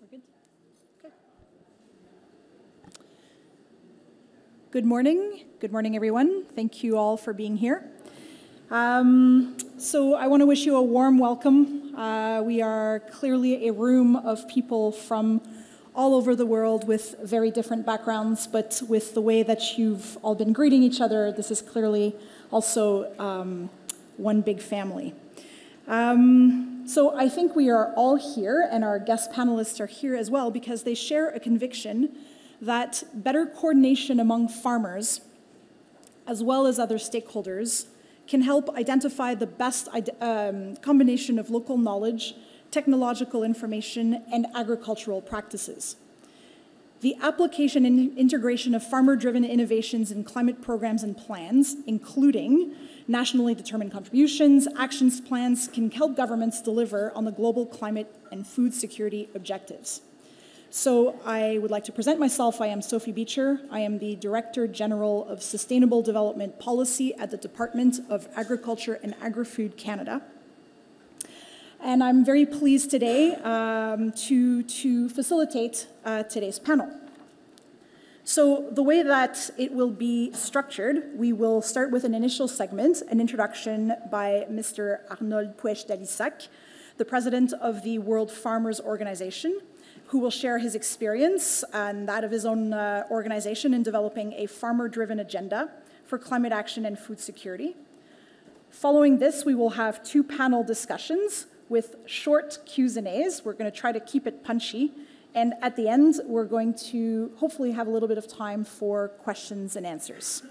we're good? Okay. Good morning. Good morning, everyone. Thank you all for being here. So I want to wish you a warm welcome. We are clearly a room of people from all over the world with very different backgrounds, but with the way that you've all been greeting each other, this is clearly also one big family. So I think we are all here, and our guest panelists are here as well, because they share a conviction that better coordination among farmers, as well as other stakeholders, can help identify the best combination of local knowledge, technological information, and agricultural practices. The application and integration of farmer-driven innovations in climate programs and plans, including nationally determined contributions, actions plans, can help governments deliver on the global climate and food security objectives. So I would like to present myself. I am Sophie Beecher. I am the Director General of Sustainable Development Policy at the Department of Agriculture and Agri-Food Canada. And I'm very pleased today to facilitate today's panel. So the way that it will be structured, we will start with an initial segment, an introduction by Mr. Arnold Puech-Dalissac, the President of the World Farmers Organization, who will share his experience and that of his own organization in developing a farmer-driven agenda for climate action and food security. Following this, we will have two panel discussions with short Q&As. We're going to try to keep it punchy. And at the end, we're going to hopefully have a little bit of time for questions and answers.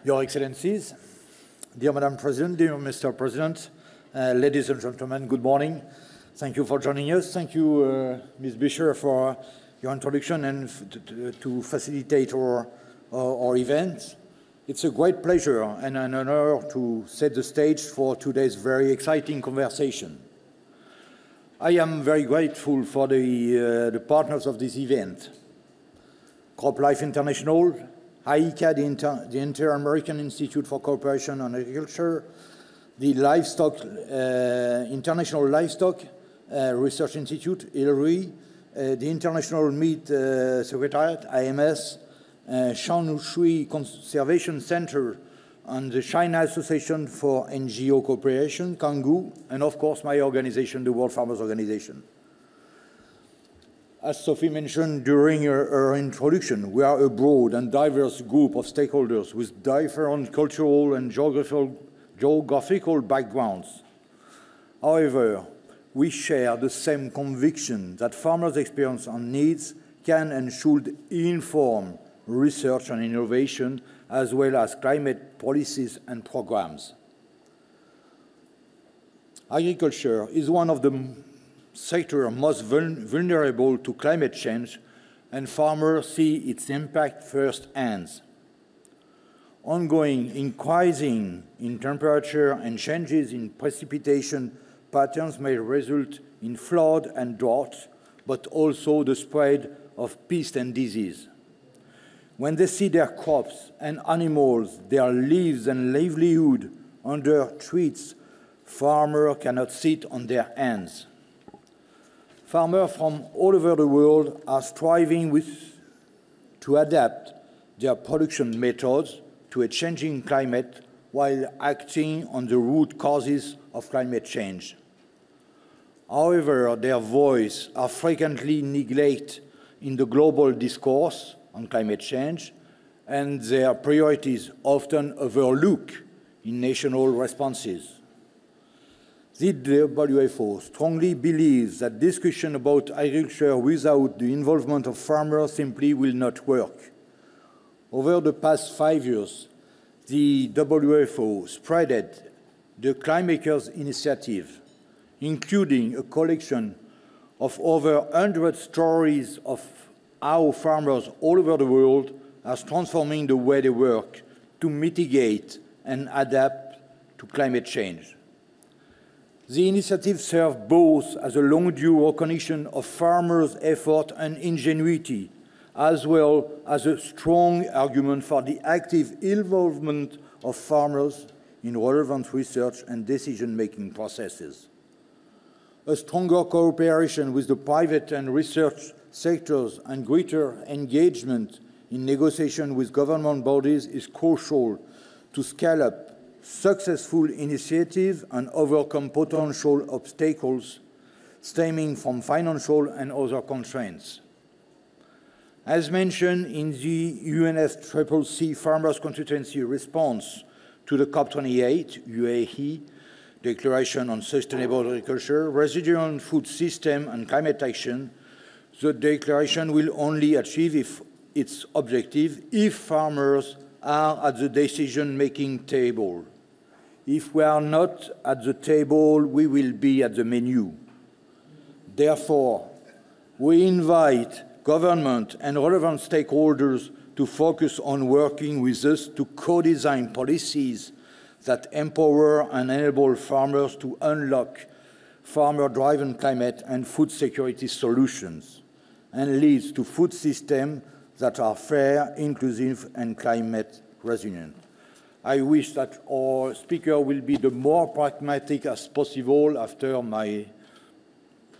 Your Excellencies, dear Madam President, dear Mr. President, ladies and gentlemen, good morning. Thank you for joining us. Thank you, Ms. Beecher, for your introduction and to facilitate our event. It's a great pleasure and an honor to set the stage for today's very exciting conversation. I am very grateful for the partners of this event, CropLife International, IICA, the Inter-American Institute for Cooperation on Agriculture, the Livestock, International Livestock Research Institute, ILRI, the International Meat Secretariat, IMS, Shan Conservation Center, and the China Association for NGO Cooperation, CANGO, and of course my organization, the World Farmers Organization. As Sophie mentioned during her introduction, we are a broad and diverse group of stakeholders with different cultural and geographical backgrounds. However, we share the same conviction that farmers' experience and needs can and should inform research and innovation, as well as climate policies and programs. Agriculture is one of the sectors most vulnerable to climate change, and farmers see its impact firsthand. Ongoing increasing in temperature and changes in precipitation patterns may result in flood and drought, but also the spread of pests and disease. When they see their crops and animals, their lives and livelihood under threats, farmers cannot sit on their hands. Farmers from all over the world are striving to adapt their production methods to a changing climate while acting on the root causes of climate change. However, their voices are frequently neglected in the global discourse on climate change, and their priorities often overlooked in national responses. The WFO strongly believes that discussion about agriculture without the involvement of farmers simply will not work. Over the past 5 years, the WFO spreaded the Climakers Initiative, including a collection of over 100 stories of how farmers all over the world are transforming the way they work to mitigate and adapt to climate change. The initiative serves both as a long-due recognition of farmers' effort and ingenuity, as well as a strong argument for the active involvement of farmers in relevant research and decision-making processes. A stronger cooperation with the private and research sectors and greater engagement in negotiation with government bodies is crucial to scale up successful initiatives and overcome potential obstacles stemming from financial and other constraints. As mentioned in the UNFCCC Farmers Consultancy response to the COP28 UAE Declaration on Sustainable Agriculture, Resilient Food System and Climate Action, the declaration will only achieve its objective if farmers are at the decision-making table. If we are not at the table, we will be at the menu. Therefore, we invite government and relevant stakeholders to focus on working with us to co-design policies that empower and enable farmers to unlock farmer-driven climate and food security solutions, and leads to food systems that are fair, inclusive, and climate resilient. I wish that our speaker will be the more pragmatic as possible after my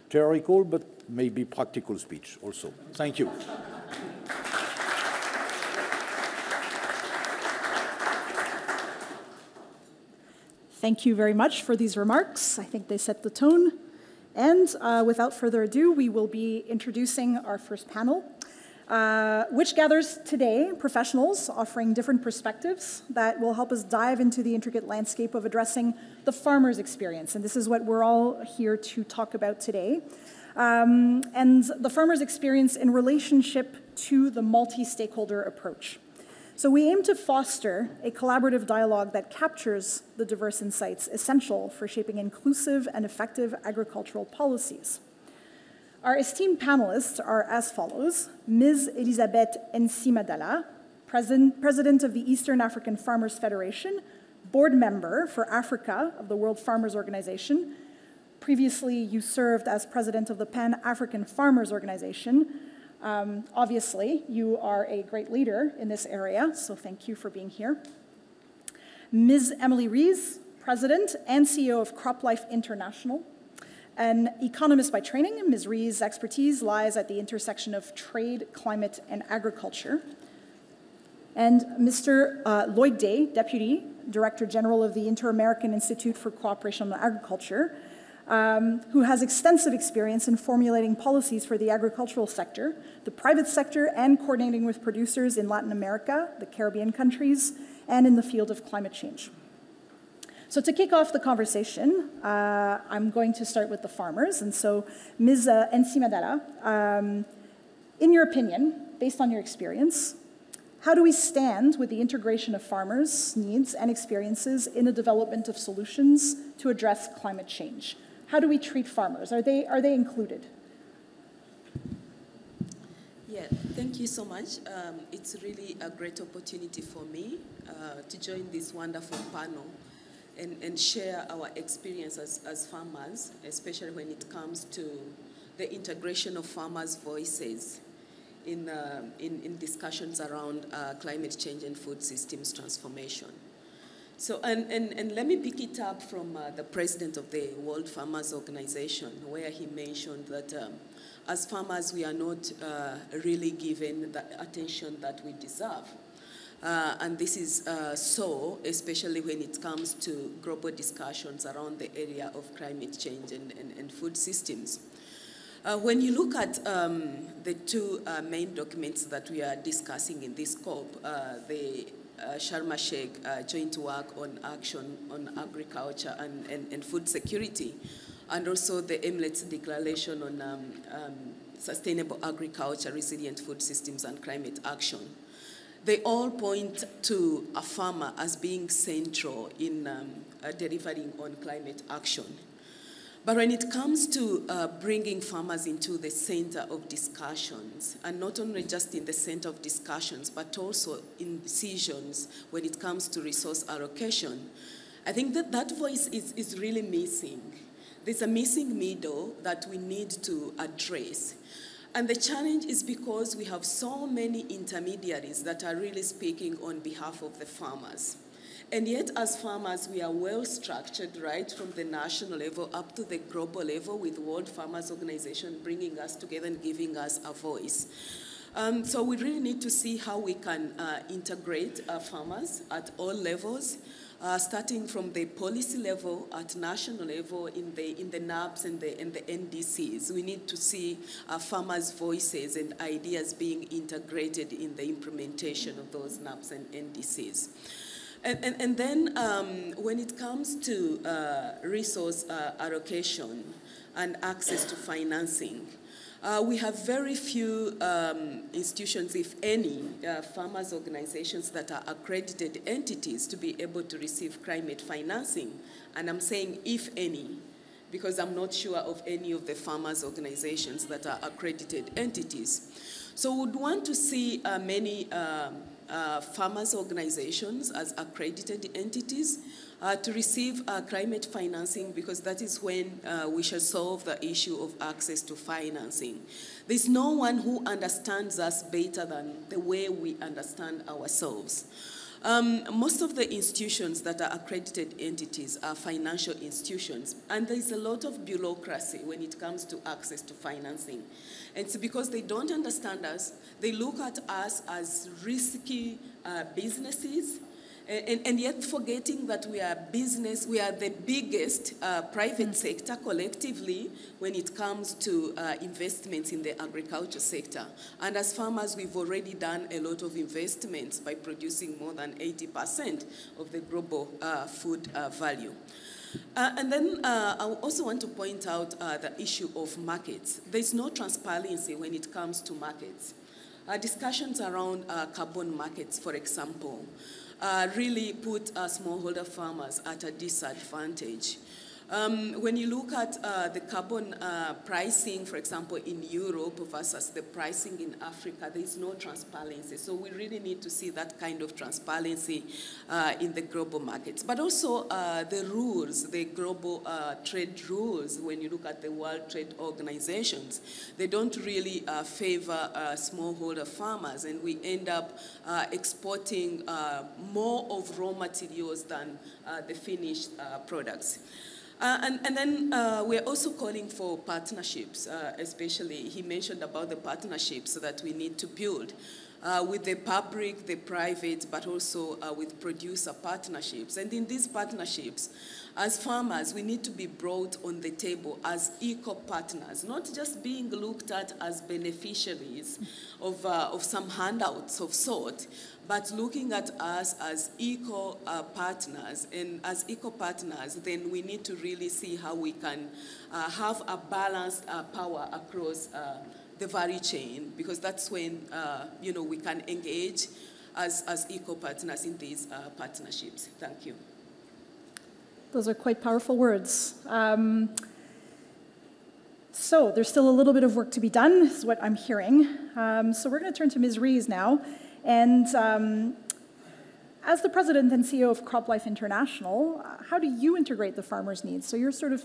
theoretical but maybe practical speech also. Thank you. Thank you very much for these remarks. I think they set the tone. And without further ado, we will be introducing our first panel, which gathers today professionals offering different perspectives that will help us dive into the intricate landscape of addressing the farmer's experience. And this is what we're all here to talk about today. And the farmer's experience in relationship to the multi-stakeholder approach. So we aim to foster a collaborative dialogue that captures the diverse insights essential for shaping inclusive and effective agricultural policies. Our esteemed panelists are as follows: Ms. Elisabeth Nsimadala, President of the Eastern African Farmers Federation, Board Member for Africa of the World Farmers Organization. Previously, you served as President of the Pan-African Farmers Organization. Obviously, you are a great leader in this area, so thank you for being here. Ms. Emily Rees, President and CEO of CropLife International. An economist by training, Ms. Rees' expertise lies at the intersection of trade, climate, and agriculture. And Mr. Lloyd Day, Deputy Director General of the Inter-American Institute for Cooperation on Agriculture, who has extensive experience in formulating policies for the agricultural sector, the private sector, and coordinating with producers in Latin America, the Caribbean countries, and in the field of climate change. So to kick off the conversation, I'm going to start with the farmers. And so, Ms. Nsimadala, in your opinion, based on your experience, how do we stand with the integration of farmers' needs and experiences in the development of solutions to address climate change? How do we treat farmers? Are they included? Yeah, thank you so much. It's really a great opportunity for me to join this wonderful panel and share our experience as farmers, especially when it comes to the integration of farmers' voices in discussions around climate change and food systems transformation. So, and let me pick it up from the president of the World Farmers Organization, where he mentioned that as farmers, we are not really given the attention that we deserve. And this is so, especially when it comes to global discussions around the area of climate change and food systems. When you look at the two main documents that we are discussing in this COP, the Sharm el-Sheikh Joint Work on Action on Agriculture and Food Security, and also the Emirates Declaration on Sustainable Agriculture, Resilient Food Systems, and Climate Action. They all point to a farmer as being central in delivering on climate action. But when it comes to bringing farmers into the center of discussions, and not only just in the center of discussions, but also in decisions when it comes to resource allocation, I think that voice is really missing. There's a missing middle that we need to address. And the challenge is because we have so many intermediaries that are really speaking on behalf of the farmers. And yet, as farmers, we are well structured, right, from the national level up to the global level, with World Farmers Organization bringing us together and giving us a voice. So we really need to see how we can integrate farmers at all levels, starting from the policy level, at national level, in the NABs and the NDCs. We need to see farmers' voices and ideas being integrated in the implementation of those NABs and NDCs. And then when it comes to resource allocation and access to financing, we have very few institutions, if any, farmers' organizations that are accredited entities to be able to receive climate financing. And I'm saying if any, because I'm not sure of any of the farmers' organizations that are accredited entities. So we'd want to see many farmers' organizations as accredited entities to receive climate financing, because that is when we shall solve the issue of access to financing. There's no one who understands us better than the way we understand ourselves. Most of the institutions that are accredited entities are financial institutions, and there's a lot of bureaucracy when it comes to access to financing. And it's because they don't understand us. They look at us as risky businesses, and yet forgetting that we are business, we are the biggest private sector collectively when it comes to investments in the agriculture sector. And as farmers, we've already done a lot of investments by producing more than 80% of the global food value. And then I also want to point out the issue of markets. There's no transparency when it comes to markets. Discussions around carbon markets, for example, really put smallholder farmers at a disadvantage. When you look at the carbon pricing, for example, in Europe versus the pricing in Africa, there is no transparency. So we really need to see that kind of transparency in the global markets. But also the rules, the global trade rules, when you look at the World Trade Organizations, they don't really favor smallholder farmers, and we end up exporting more of raw materials than the finished products. And then we're also calling for partnerships, especially he mentioned about the partnerships that we need to build with the public, the private, but also with producer partnerships. And in these partnerships, as farmers, we need to be brought on the table as equal partners, not just being looked at as beneficiaries of some handouts of sort, but looking at us as equal partners. And as equal partners, then we need to really see how we can have a balanced power across the value chain, because that's when we can engage as equal partners in these partnerships. Thank you. Those are quite powerful words. So there's still a little bit of work to be done, is what I'm hearing. So we're going to turn to Ms. Rees now. And as the president and CEO of CropLife International, how do you integrate the farmers' needs? So you're sort of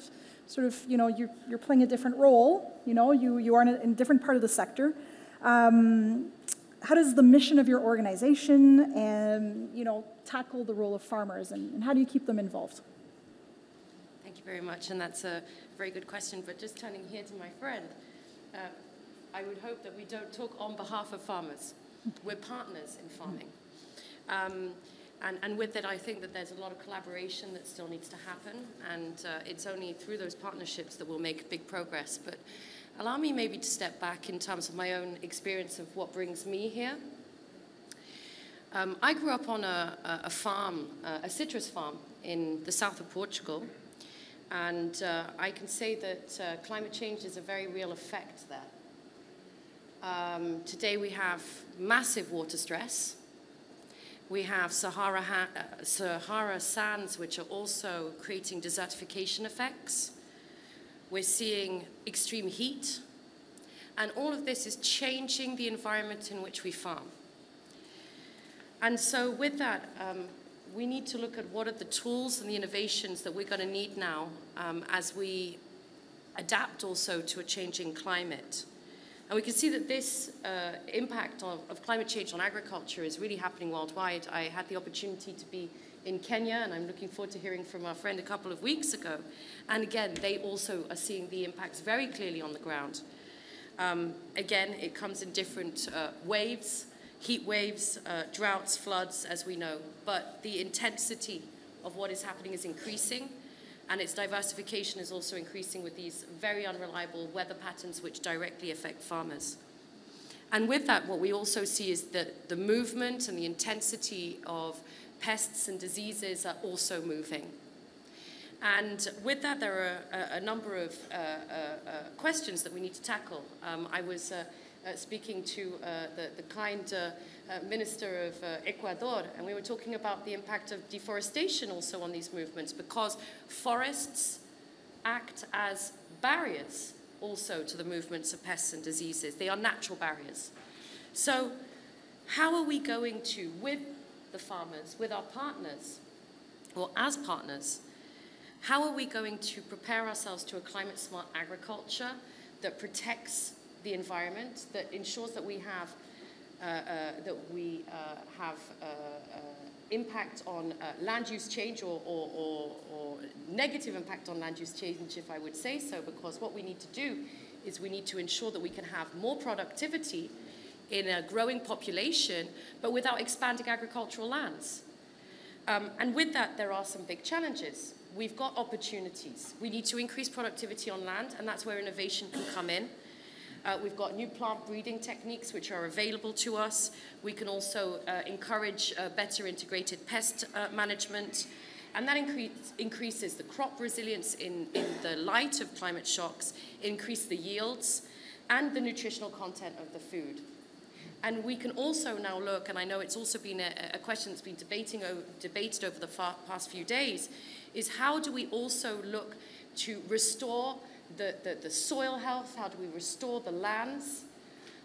you're playing a different role. You are in a different part of the sector. How does the mission of your organization and tackle the role of farmers, and how do you keep them involved? Thank you very much, and that's a very good question. But just turning here to my friend, I would hope that we don't talk on behalf of farmers. We're partners in farming. And with that, I think that there's a lot of collaboration that still needs to happen, and it's only through those partnerships that we'll make big progress. But allow me maybe to step back in terms of my own experience of what brings me here. I grew up on a farm, a citrus farm in the south of Portugal, and I can say that climate change is a very real effect there. Today we have massive water stress. We have Sahara sands, which are also creating desertification effects. We're seeing extreme heat. And all of this is changing the environment in which we farm. And so with that, we need to look at what are the tools and the innovations that we're going to need now as we adapt also to a changing climate. And we can see that this impact of climate change on agriculture is really happening worldwide. I had the opportunity to be in Kenya, and I'm looking forward to hearing from our friend a couple of weeks ago. And again, they also are seeing the impacts very clearly on the ground. Again, it comes in different waves, heat waves, droughts, floods, as we know. But the intensity of what is happening is increasing, and its diversification is also increasing with these very unreliable weather patterns which directly affect farmers. And with that, what we also see is that the movement and the intensity of pests and diseases are also moving. And with that, there are a number of questions that we need to tackle. I was speaking to the kind Minister of Ecuador, and we were talking about the impact of deforestation also on these movements, because forests act as barriers also to the movements of pests and diseases. They are natural barriers. So how are we going to, with the farmers, with our partners, or as partners, how are we going to prepare ourselves to a climate-smart agriculture that protects the environment, that ensures that we have impact on land use change or negative impact on land use change, if I would say so, because what we need to do is we need to ensure that we can have more productivity in a growing population, but without expanding agricultural lands. And with that, there are some big challenges. We've got opportunities. We need to increase productivity on land, and that's where innovation can come in. We've got new plant breeding techniques which are available to us. We can also encourage better integrated pest management, and that increases the crop resilience in the light of climate shocks, increase the yields, and the nutritional content of the food. And we can also now look, and I know it's also been a question that's been debated over the past few days, is how do we also look to restore the soil health, how do we restore the lands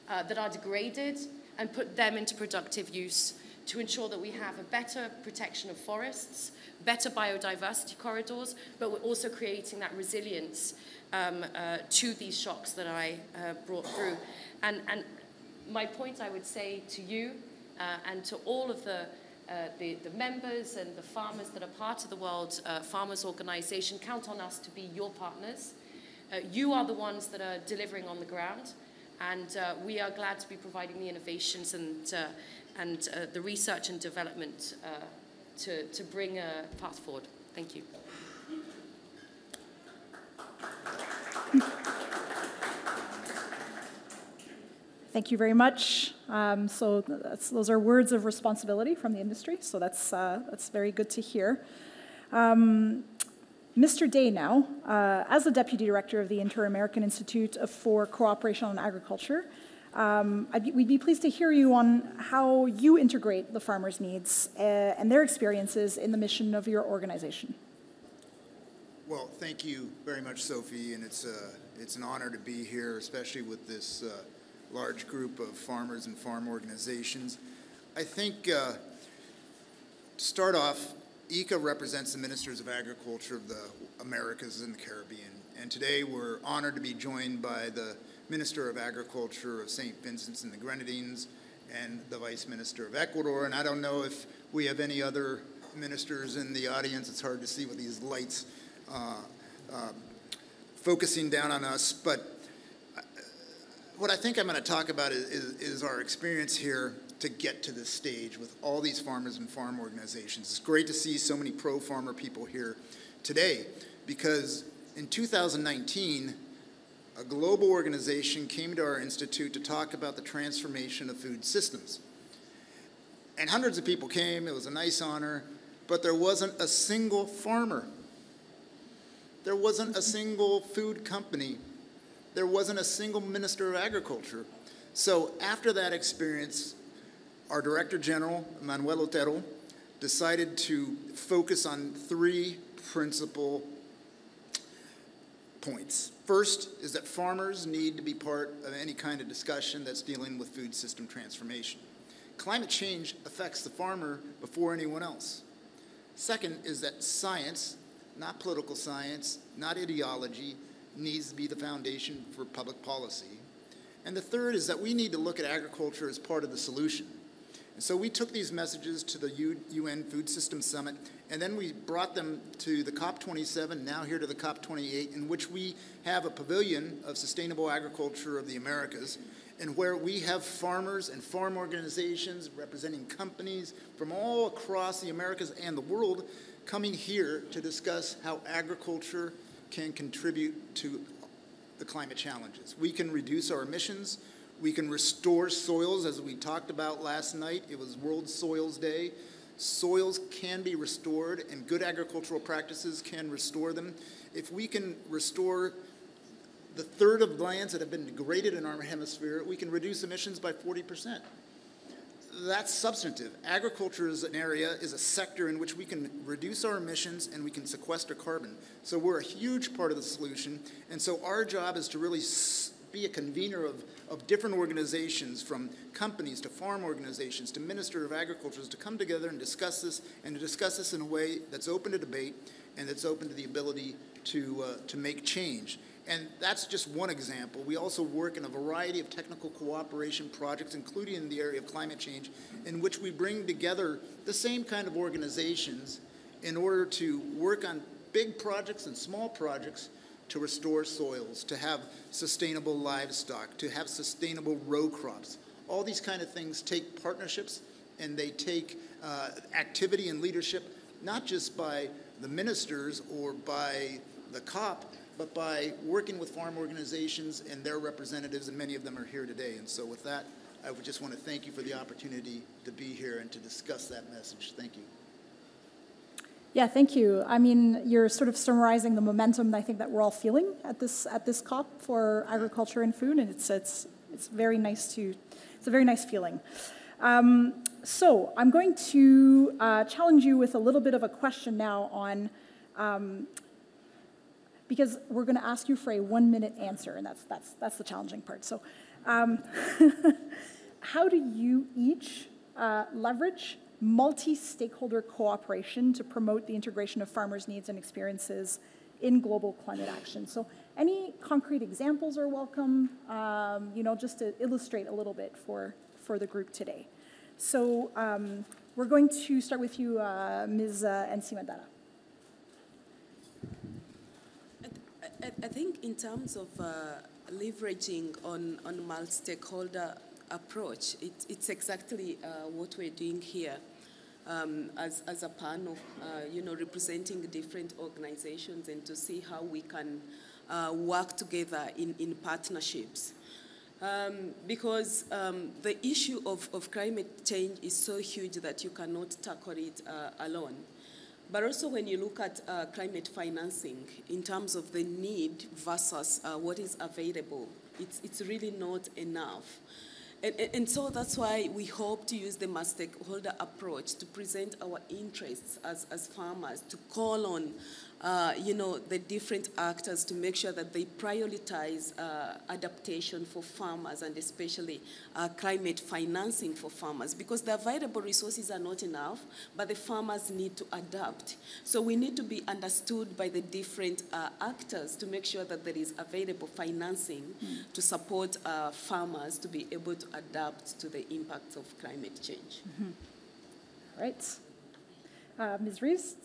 that are degraded and put them into productive use to ensure that we have a better protection of forests, better biodiversity corridors, but we're also creating that resilience to these shocks that I brought through. And my point, I would say to you and to all of the members and the farmers that are part of the World Farmers Organization, count on us to be your partners. You are the ones that are delivering on the ground, and we are glad to be providing the innovations and the research and development to bring a path forward. Thank you. Thank you very much. So those are words of responsibility from the industry, so that's very good to hear. Mr. Day now, as the Deputy Director of the Inter-American Institute for Cooperation on Agriculture, we'd be pleased to hear you on how you integrate the farmers' needs and their experiences in the mission of your organization. Well, thank you very much, Sophie, and it's an honor to be here, especially with this large group of farmers and farm organizations. I think, to start off, IICA represents the Ministers of Agriculture of the Americas and the Caribbean, and today we're honored to be joined by the Minister of Agriculture of St. Vincent and the Grenadines and the Vice Minister of Ecuador, and I don't know if we have any other ministers in the audience. It's hard to see with these lights focusing down on us, but what I think I'm going to talk about is our experience here to get to this stage with all these farmers and farm organizations. It's great to see so many pro-farmer people here today, because in 2019, a global organization came to our institute to talk about the transformation of food systems. And hundreds of people came. It was a nice honor, but there wasn't a single farmer. There wasn't a single food company. There wasn't a single Minister of Agriculture. So after that experience, our Director General, Manuel Otero, decided to focus on three principal points. First is that farmers need to be part of any kind of discussion that's dealing with food system transformation. Climate change affects the farmer before anyone else. Second is that science, not political science, not ideology, needs to be the foundation for public policy. And the third is that we need to look at agriculture as part of the solution. And so we took these messages to the UN Food Systems Summit, and then we brought them to the COP27, now here to the COP28, in which we have a pavilion of sustainable agriculture of the Americas, and where we have farmers and farm organizations representing companies from all across the Americas and the world coming here to discuss how agriculture can contribute to the climate challenges. We can reduce our emissions. We can restore soils, as we talked about last night. It was World Soils Day. Soils can be restored, and good agricultural practices can restore them. If we can restore the third of lands that have been degraded in our hemisphere, we can reduce emissions by 40%. That's substantive. Agriculture is an area, is a sector in which we can reduce our emissions and we can sequester carbon. So we're a huge part of the solution. And so our job is to really be a convener of different organizations, from companies to farm organizations to Minister of Agriculture, to come together and discuss this, and to discuss this in a way that's open to debate and that's open to the ability to make change. And that's just one example. We also work in a variety of technical cooperation projects, including in the area of climate change, in which we bring together the same kind of organizations in order to work on big projects and small projects to restore soils, to have sustainable livestock, to have sustainable row crops. All these kind of things take partnerships, and they take activity and leadership, not just by the ministers or by the COP, but by working with farm organizations and their representatives, and many of them are here today. And so with that, I would just want to thank you for the opportunity to be here and to discuss that message. Thank you. Yeah, thank you. I mean, you're sort of summarizing the momentum I think that we're all feeling at this COP for agriculture and food, and it's very nice to, it's a very nice feeling. So I'm going to challenge you with a little bit of a question now on, because we're going to ask you for a 1-minute answer, and that's the challenging part. So how do you each leverage multi-stakeholder cooperation to promote the integration of farmers' needs and experiences in global climate action? So any concrete examples are welcome, you know, just to illustrate a little bit for the group today. So we're going to start with you, Ms. Encimadara. I think in terms of leveraging on multi-stakeholder approach, it's exactly what we're doing here as a panel, you know, representing different organizations, and to see how we can work together in partnerships. Because the issue of climate change is so huge that you cannot tackle it alone. But also when you look at climate financing, in terms of the need versus what is available, it's really not enough. And so that's why we hope to use the multi-stakeholder approach to present our interests as farmers, to call on you know, the different actors to make sure that they prioritize adaptation for farmers, and especially climate financing for farmers, because the available resources are not enough, but the farmers need to adapt. So we need to be understood by the different actors to make sure that there is available financing to support farmers to be able to adapt to the impacts of climate change. All right. Ms. Rees?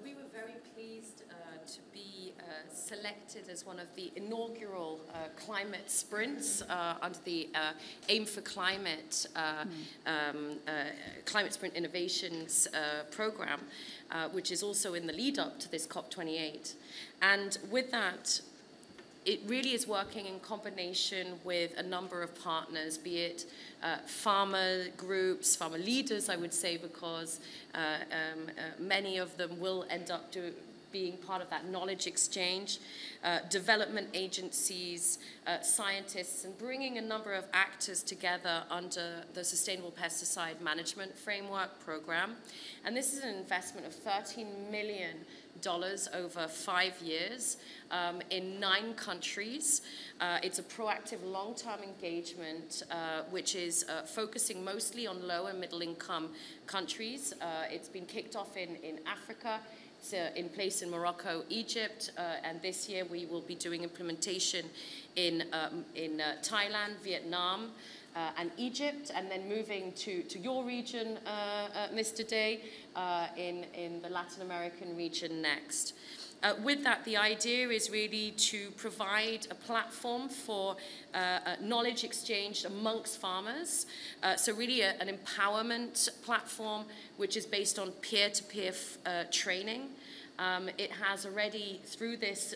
We were very pleased to be selected as one of the inaugural climate sprints under the Aim for Climate Climate Sprint Innovations program, which is also in the lead up to this COP28. And with that, it really is working in combination with a number of partners, be it farmer groups, farmer leaders, I would say, because many of them will end up being part of that knowledge exchange, development agencies, scientists, and bringing a number of actors together under the Sustainable Pesticide Management Framework Program. And this is an investment of $13 million over 5 years in 9 countries. It's a proactive long-term engagement which is focusing mostly on low and middle income countries. It's been kicked off in Africa, It's in place in Morocco, Egypt, and this year we will be doing implementation in Thailand, Vietnam, and Egypt, and then moving to your region, Mr. Day, in the Latin American region next. With that, the idea is really to provide a platform for knowledge exchange amongst farmers. So really an empowerment platform which is based on peer-to-peer training. It has already, through this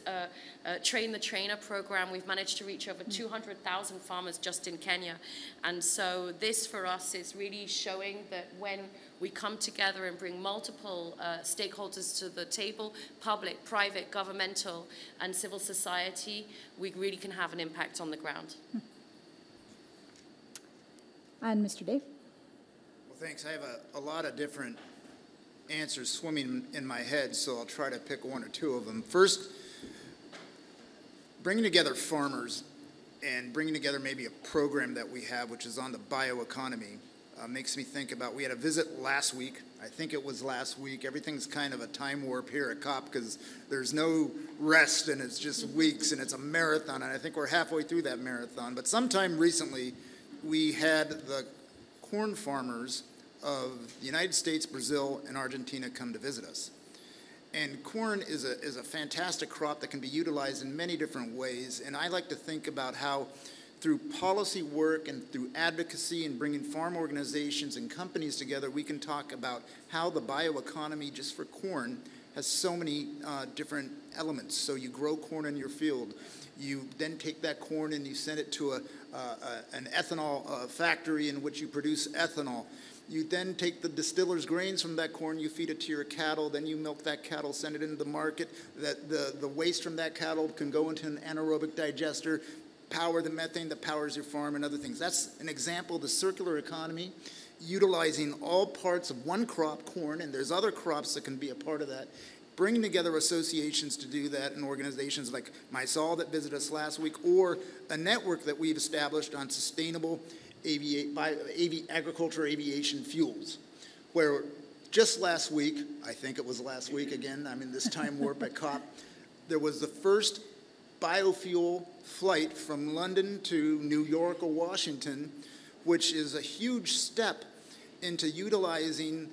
Train the Trainer program, we've managed to reach over 200,000 farmers just in Kenya. And so this for us is really showing that when we come together and bring multiple stakeholders to the table, public, private, governmental, and civil society, we really can have an impact on the ground. And Mr. Dave? Well, thanks. I have a lot of different answers swimming in my head, so I'll try to pick one or two of them. First, bringing together farmers and bringing together maybe a program that we have, which is on the bioeconomy, makes me think about, we had a visit last week. I think it was last week. Everything's kind of a time warp here at COP because there's no rest and it's just weeks and it's a marathon, and I think we're halfway through that marathon. But sometime recently, we had the corn farmers of the United States, Brazil, and Argentina come to visit us. And corn is a fantastic crop that can be utilized in many different ways, and I like to think about how through policy work and through advocacy and bringing farm organizations and companies together, we can talk about how the bioeconomy just for corn has so many different elements. So you grow corn in your field. You then take that corn and you send it to an ethanol factory in which you produce ethanol. You then take the distiller's grains from that corn, you feed it to your cattle, then you milk that cattle, send it into the market. The waste from that cattle can go into an anaerobic digester, power the methane that powers your farm and other things. That's an example of the circular economy, utilizing all parts of one crop, corn, and there's other crops that can be a part of that, bringing together associations to do that and organizations like MySol that visited us last week, or a network that we've established on sustainable agriculture aviation fuels, where just last week, I think it was last week again, I'm in this time warp at COP, there was the first biofuel flight from London to New York or Washington, which is a huge step into utilizing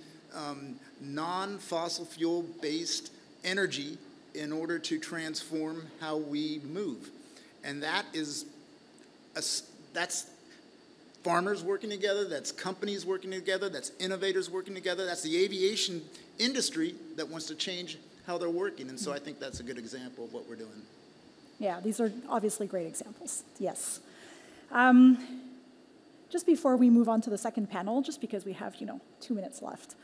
non-fossil fuel-based energy in order to transform how we move. And that is, that's farmers working together, that's companies working together, that's innovators working together, that's the aviation industry that wants to change how they're working. And so I think that's a good example of what we're doing. Yeah, these are obviously great examples, yes. Just before we move on to the second panel, just because we have, 2 minutes left,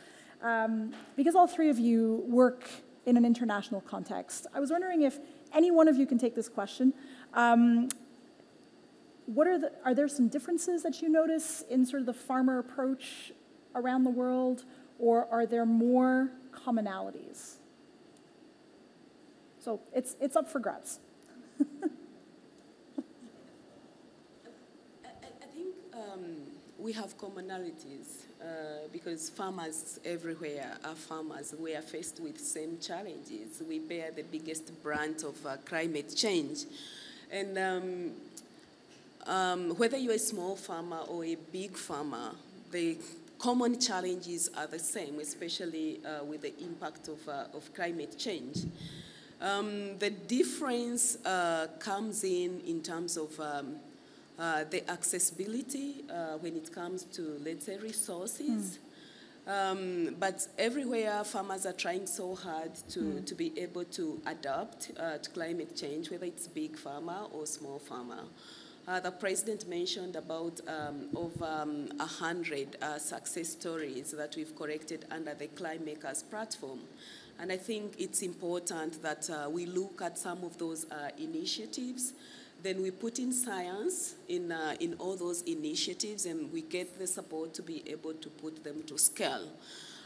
because all three of you work in an international context, I was wondering if any one of you can take this question. Are there some differences that you notice in sort of the farmer approach around the world, or are there more commonalities? So it's up for grabs. I think we have commonalities because farmers everywhere are farmers. We are faced with same challenges. We bear the biggest brunt of climate change. And whether you're a small farmer or a big farmer, the common challenges are the same, especially with the impact of climate change. The difference comes in terms of the accessibility when it comes to, let's say, resources. But everywhere, farmers are trying so hard to be able to adapt to climate change, whether it's big farmer or small farmer. The president mentioned about over 100 success stories that we've collected under the Climakers platform. And I think it's important that we look at some of those initiatives, then we put in science in all those initiatives, and we get the support to be able to put them to scale.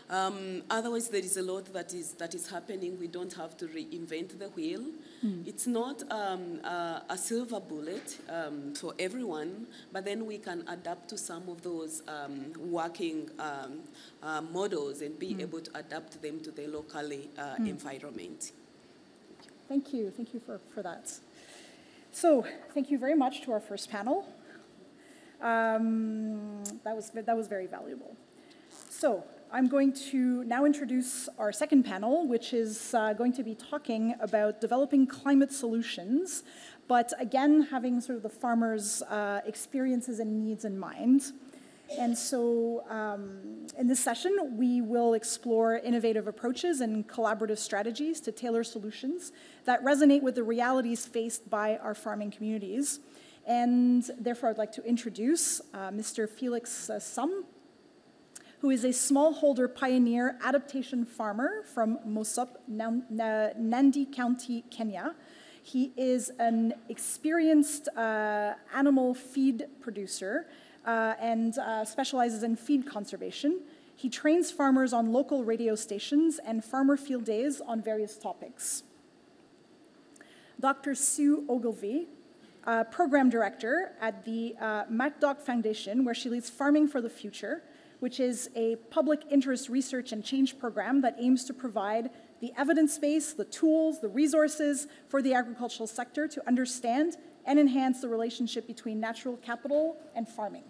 Otherwise, there is a lot that is happening. We don't have to reinvent the wheel. It's not a silver bullet for everyone, but then we can adapt to some of those working models and be able to adapt them to the local environment. Thank you for that. So, thank you very much to our first panel. That was very valuable. So, I'm going to now introduce our second panel, which is going to be talking about developing climate solutions, but again, having sort of the farmers' experiences and needs in mind. And so in this session, we will explore innovative approaches and collaborative strategies to tailor solutions that resonate with the realities faced by our farming communities. And therefore, I'd like to introduce Mr. Felix Sum, who is a smallholder pioneer adaptation farmer from Mosop, Nandi County, Kenya. He is an experienced animal feed producer and specializes in feed conservation. He trains farmers on local radio stations and farmer field days on various topics. Dr. Sue Ogilvie, program director at the MacDoc Foundation, where she leads Farming for the Future, which is a public interest research and change program that aims to provide the evidence base, the tools, the resources for the agricultural sector to understand and enhance the relationship between natural capital and farming.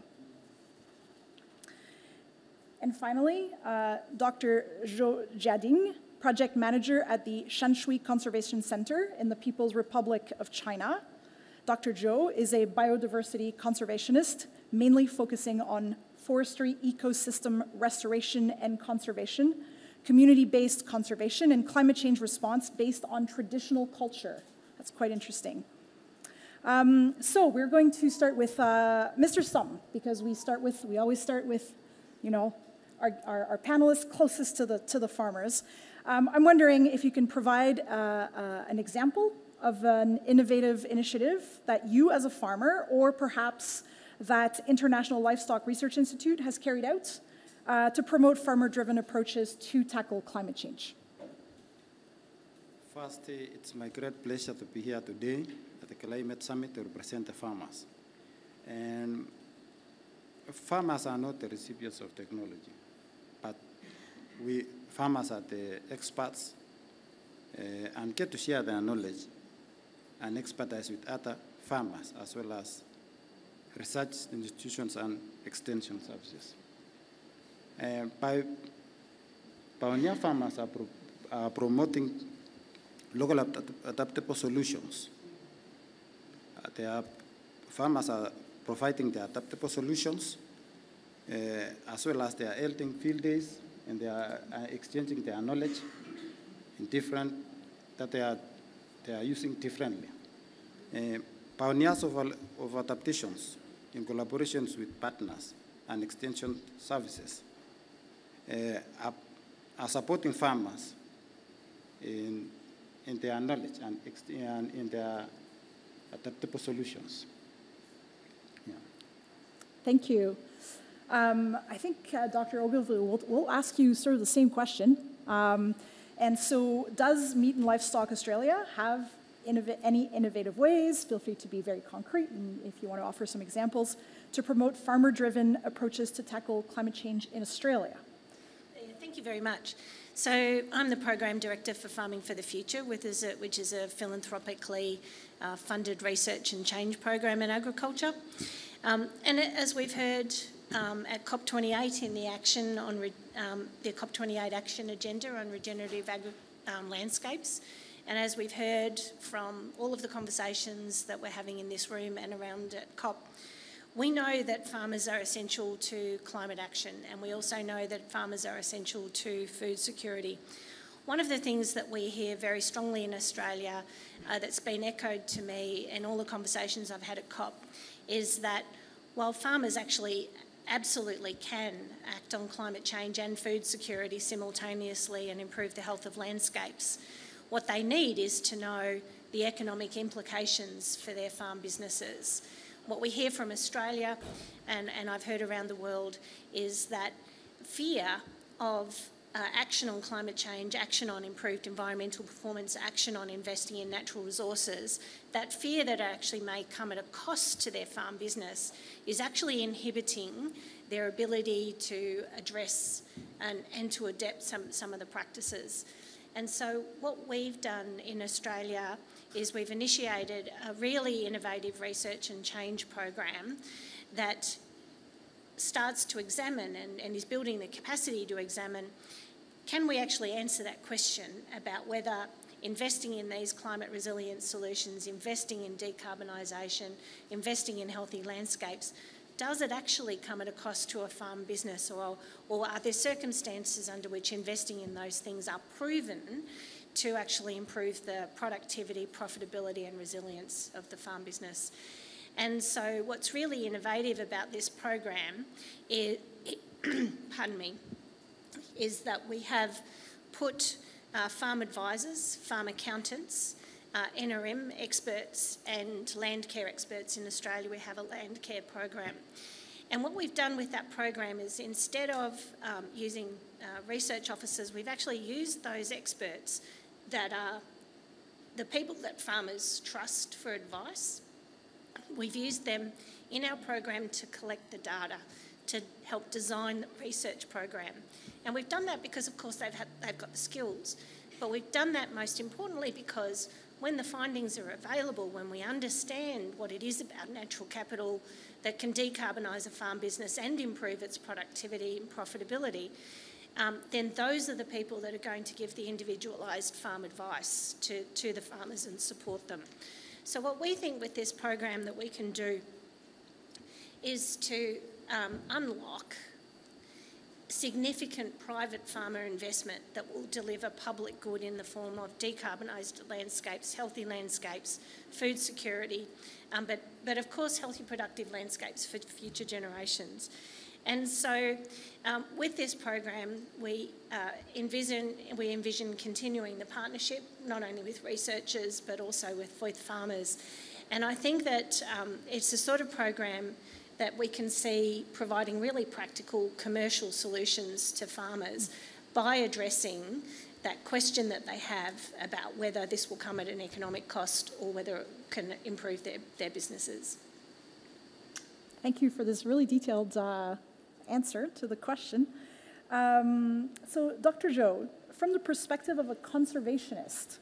And finally, Dr. Zhou Jiading, project manager at the Shui Conservation Center in the People's Republic of China. Dr. Zhou is a biodiversity conservationist, mainly focusing on forestry ecosystem restoration and conservation, community-based conservation, and climate change response based on traditional culture. That's quite interesting. So we're going to start with Mr. Sum, because we always start with, you know, our panelists closest to the farmers. I'm wondering if you can provide an example of an innovative initiative that you as a farmer, or perhaps that International Livestock Research Institute has carried out to promote farmer-driven approaches to tackle climate change. First, it's my great pleasure to be here today at the Climate Summit to represent the farmers. And farmers are not the recipients of technology, but we farmers are the experts and get to share their knowledge and expertise with other farmers, as well as research institutions and extension services. Pioneer farmers are promoting local adaptable solutions. Farmers are providing the adaptable solutions, as well as they are holding field days, and they are exchanging their knowledge in different, that they are using differently. Pioneers of adaptations in collaborations with partners and extension services are supporting farmers in their knowledge and in their adaptable solutions. Yeah. Thank you. I think Dr. Ogilvie will ask you sort of the same question. And so does Meat and Livestock Australia have any innovative ways, feel free to be very concrete, and if you want to offer some examples, to promote farmer-driven approaches to tackle climate change in Australia? Thank you very much. So I'm the Program Director for Farming for the Future, which is a philanthropically funded research and change program in agriculture. And as we've heard at COP28 in the action on the COP28 action agenda on regenerative landscapes, and as we've heard from all of the conversations that we're having in this room and around at COP, we know that farmers are essential to climate action, and we also know that farmers are essential to food security. One of the things that we hear very strongly in Australia that's been echoed to me in all the conversations I've had at COP is that while farmers actually absolutely can act on climate change and food security simultaneously and improve the health of landscapes, what they need is to know the economic implications for their farm businesses. What we hear from Australia, and I've heard around the world, is that fear of action on climate change, action on improved environmental performance, action on investing in natural resources, that fear that it actually may come at a cost to their farm business is actually inhibiting their ability to address and to adapt some of the practices. And so what we've done in Australia is we've initiated a really innovative research and change program that starts to examine and is building the capacity to examine, can we actually answer that question about whether investing in these climate resilient solutions, investing in decarbonisation, investing in healthy landscapes, does it actually come at a cost to a farm business, or are there circumstances under which investing in those things are proven to actually improve the productivity, profitability and resilience of the farm business? And so what's really innovative about this program is, pardon me, is that we have put farm advisors, farm accountants, NRM experts and land care experts in Australia. We have a land care program. And what we've done with that program is, instead of using research officers, we've actually used those experts that are the people that farmers trust for advice. We've used them in our program to collect the data, to help design the research program. And we've done that because, of course, they've got the skills. But we've done that most importantly because when the findings are available, when we understand what it is about natural capital that can decarbonise a farm business and improve its productivity and profitability, then those are the people that are going to give the individualised farm advice to the farmers and support them. So what we think with this program that we can do is to unlock significant private farmer investment that will deliver public good in the form of decarbonised landscapes, healthy landscapes, food security, but of course healthy productive landscapes for future generations. And so with this program, we envision continuing the partnership, not only with researchers, but also with farmers. And I think that it's the sort of program that we can see providing really practical commercial solutions to farmers by addressing that question that they have about whether this will come at an economic cost or whether it can improve their businesses. Thank you for this really detailed answer to the question. So, Dr. Zhou, from the perspective of a conservationist,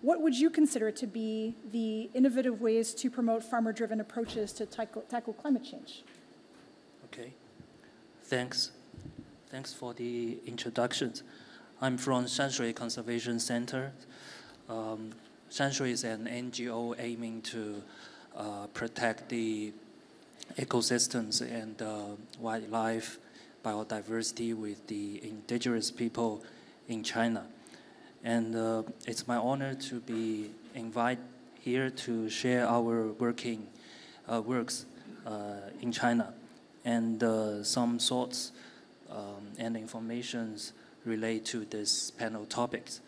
what would you consider to be the innovative ways to promote farmer-driven approaches to tackle climate change? Okay, thanks. Thanks for the introductions. I'm from Shui Conservation Center. Shui is an NGO aiming to protect the ecosystems and wildlife biodiversity with the indigenous people in China. And it's my honor to be invited here to share our works in China and some thoughts and informations relate to this panel topics.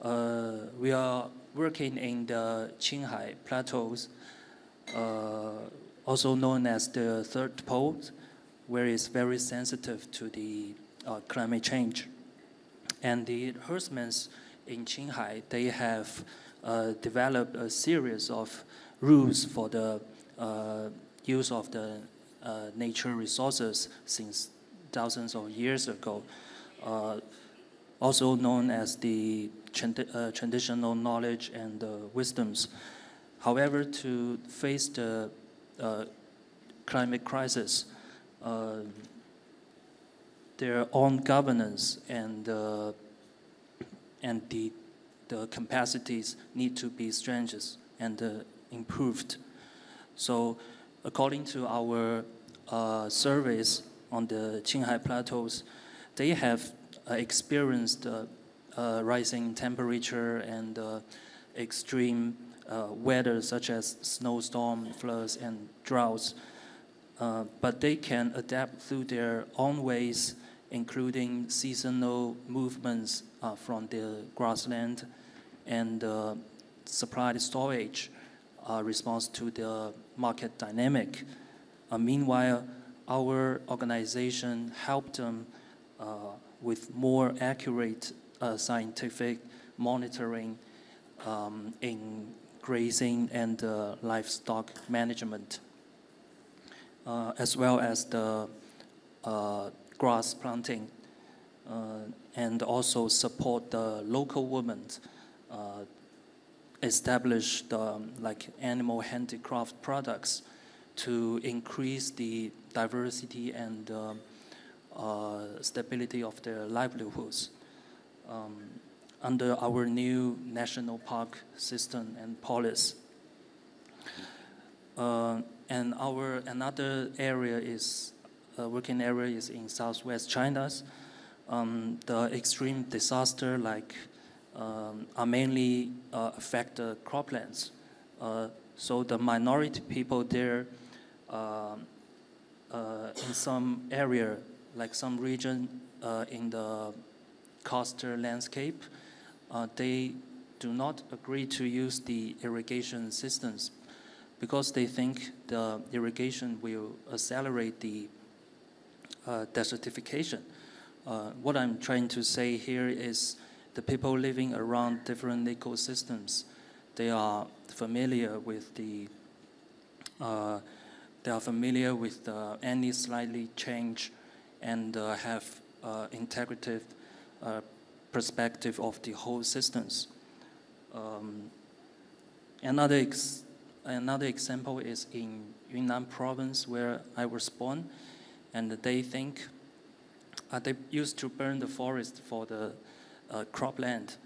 We are working in the Qinghai Plateaus, also known as the third pole, where it's very sensitive to the climate change. And the herdsmen in Qinghai, they have developed a series of rules for the use of the nature resources since thousands of years ago, also known as the traditional knowledge and wisdoms. However, to face the climate crisis, their own governance and the capacities need to be strengthened and improved. So, according to our surveys on the Qinghai Plateaus, they have experienced rising temperature and extreme weather such as snowstorm, floods, and droughts. But they can adapt through their own ways, including seasonal movements from the grassland and supply storage response to the market dynamic. Meanwhile, our organization helped them with more accurate scientific monitoring in grazing and livestock management, as well as the grass planting, and also support the local women establish the like animal handicraft products to increase the diversity and stability of their livelihoods. Under our new national park system and policy. And our another area is, working area is in southwest China. The extreme disaster are mainly affect the croplands. So the minority people there in some area, like some region in the coastal landscape, they do not agree to use the irrigation systems because they think the irrigation will accelerate the desertification. What I'm trying to say here is the people living around different ecosystems, they are familiar with any slightly change and have integrative perspective of the whole systems. Another example is in Yunnan province where I was born, and they think they used to burn the forest for the cropland,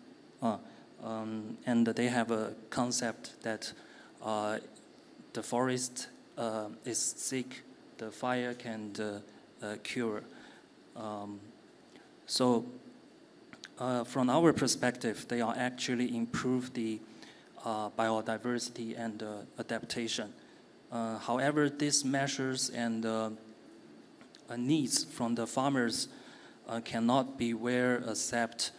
and they have a concept that the forest is sick, the fire can cure. So from our perspective, they are actually improve the biodiversity and adaptation. However, these measures and needs from the farmers cannot be well accepted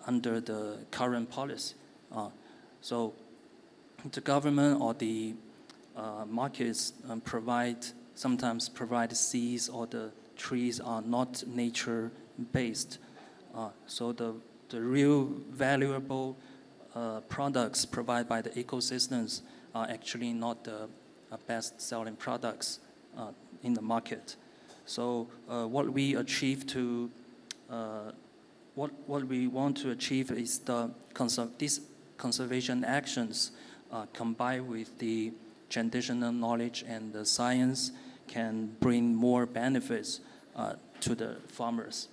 under the current policy. So the government or the markets sometimes provide seeds, or the trees are not nature-based. So the real valuable products provided by the ecosystems are actually not the best-selling products in the market. So what we achieve to what we want to achieve is these conservation actions combined with the traditional knowledge and the science can bring more benefits to the farmers.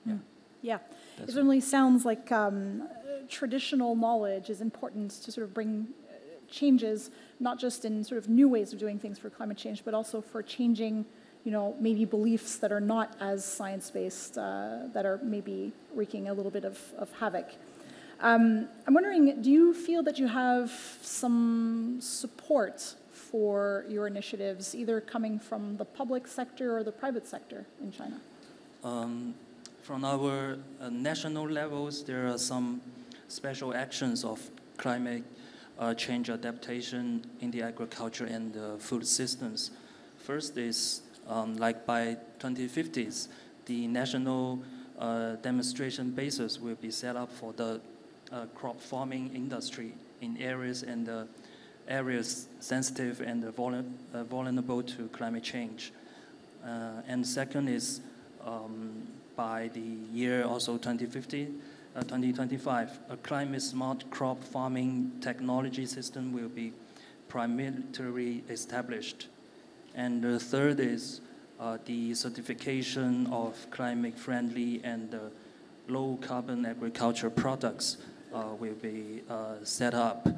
Yeah. Yeah, it certainly sounds like traditional knowledge is important to sort of bring changes, not just in sort of new ways of doing things for climate change, but also for changing, maybe beliefs that are not as science-based, that are maybe wreaking a little bit of havoc. I'm wondering, do you feel that you have some support for your initiatives, either coming from the public sector or the private sector in China? From our national levels, there are some special actions of climate change adaptation in the agriculture and food systems. First is, like by 2050s, the national demonstration bases will be set up for the crop farming industry in areas sensitive and vulnerable to climate change. And second is, by the year also 2025, a climate-smart crop farming technology system will be primarily established. And the third is the certification of climate-friendly and low-carbon agriculture products will be set up.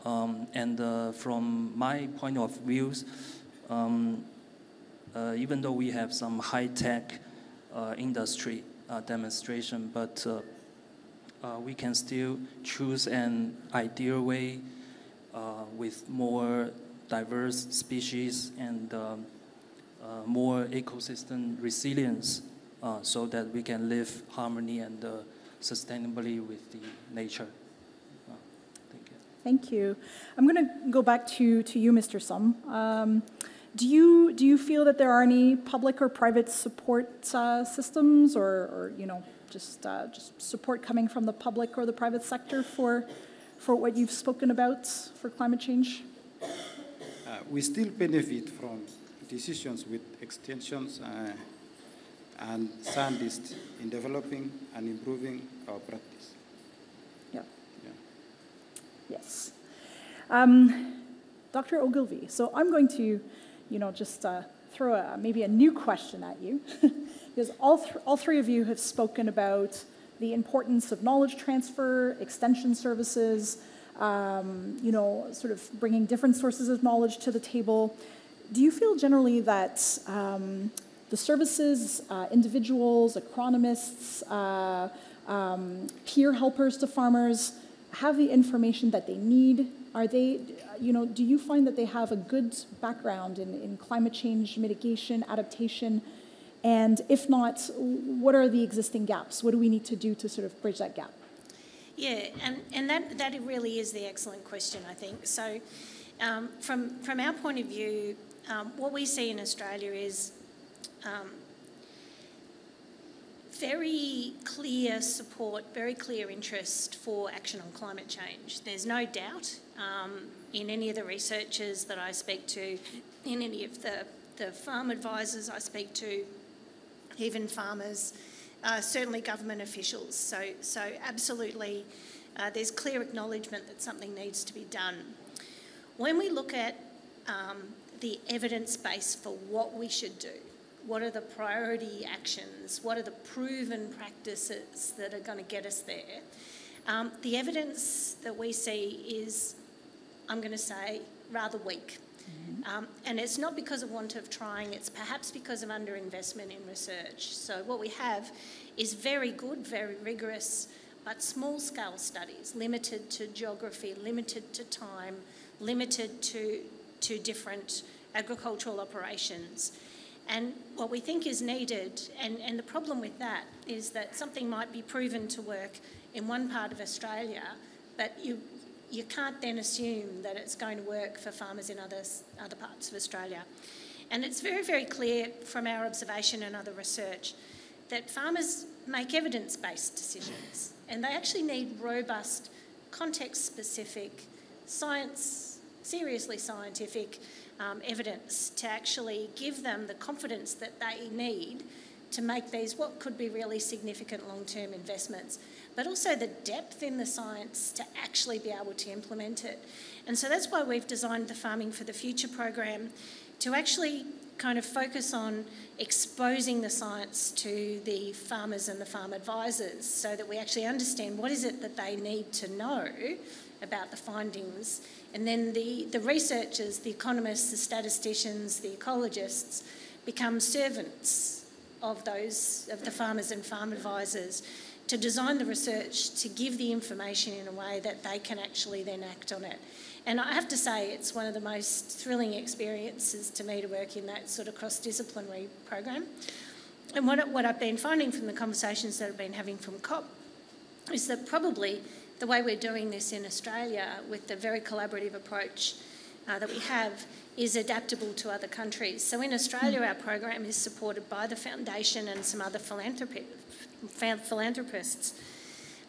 And from my point of view, even though we have some high-tech industry demonstration, but we can still choose an ideal way with more diverse species and more ecosystem resilience, so that we can live harmony and sustainably with the nature. Thank you. Thank you. I'm going to go back to you, Mr. Sum. Do you feel that there are any public or private support systems, or just support coming from the public or the private sector for what you've spoken about for climate change? We still benefit from decisions with extensions and scientists in developing and improving our practice. Yeah. Yes. Dr. Ogilvie, so I'm going to, just throw maybe a new question at you, because all three of you have spoken about the importance of knowledge transfer, extension services, sort of bringing different sources of knowledge to the table. Do you feel generally that the services, individuals, agronomists, peer helpers to farmers have the information that they need? Are they, do you find that they have a good background in climate change mitigation, adaptation? And if not, what are the existing gaps? What do we need to do to sort of bridge that gap? Yeah, and that really is the excellent question, I think. So from our point of view, what we see in Australia is very clear support, very clear interest for action on climate change. There's no doubt in any of the researchers that I speak to, in any of the farm advisors I speak to, even farmers, certainly government officials. So absolutely, there's clear acknowledgement that something needs to be done. When we look at the evidence base for what we should do, what are the priority actions, what are the proven practices that are going to get us there, the evidence that we see is, I'm going to say, rather weak. And it's not because of want of trying, it's perhaps because of underinvestment in research. So what we have is very good, very rigorous, but small-scale studies, limited to geography, limited to time, limited to different agricultural operations. And what we think is needed, and the problem with that is that something might be proven to work in one part of Australia, but you can't then assume that it's going to work for farmers in other parts of Australia. And it's very, very clear from our observation and other research that farmers make evidence-based decisions, and they actually need robust, context-specific, seriously scientific evidence to actually give them the confidence that they need to make these what could be really significant long-term investments, but also the depth in the science to actually be able to implement it. And so that's why we've designed the Farming for the Future program to actually kind of focus on exposing the science to the farmers and the farm advisors so that we actually understand what is it that they need to know about the findings. And then the researchers, the economists, the statisticians, the ecologists become servants of the farmers and farm advisors to design the research, to give the information in a way that they can actually then act on it. And I have to say, it's one of the most thrilling experiences to me to work in that sort of cross-disciplinary program. And what I've been finding from the conversations that I've been having from COP is that probably the way we're doing this in Australia with the very collaborative approach that we have is adaptable to other countries. So in Australia, our program is supported by the Foundation and some other philanthropists.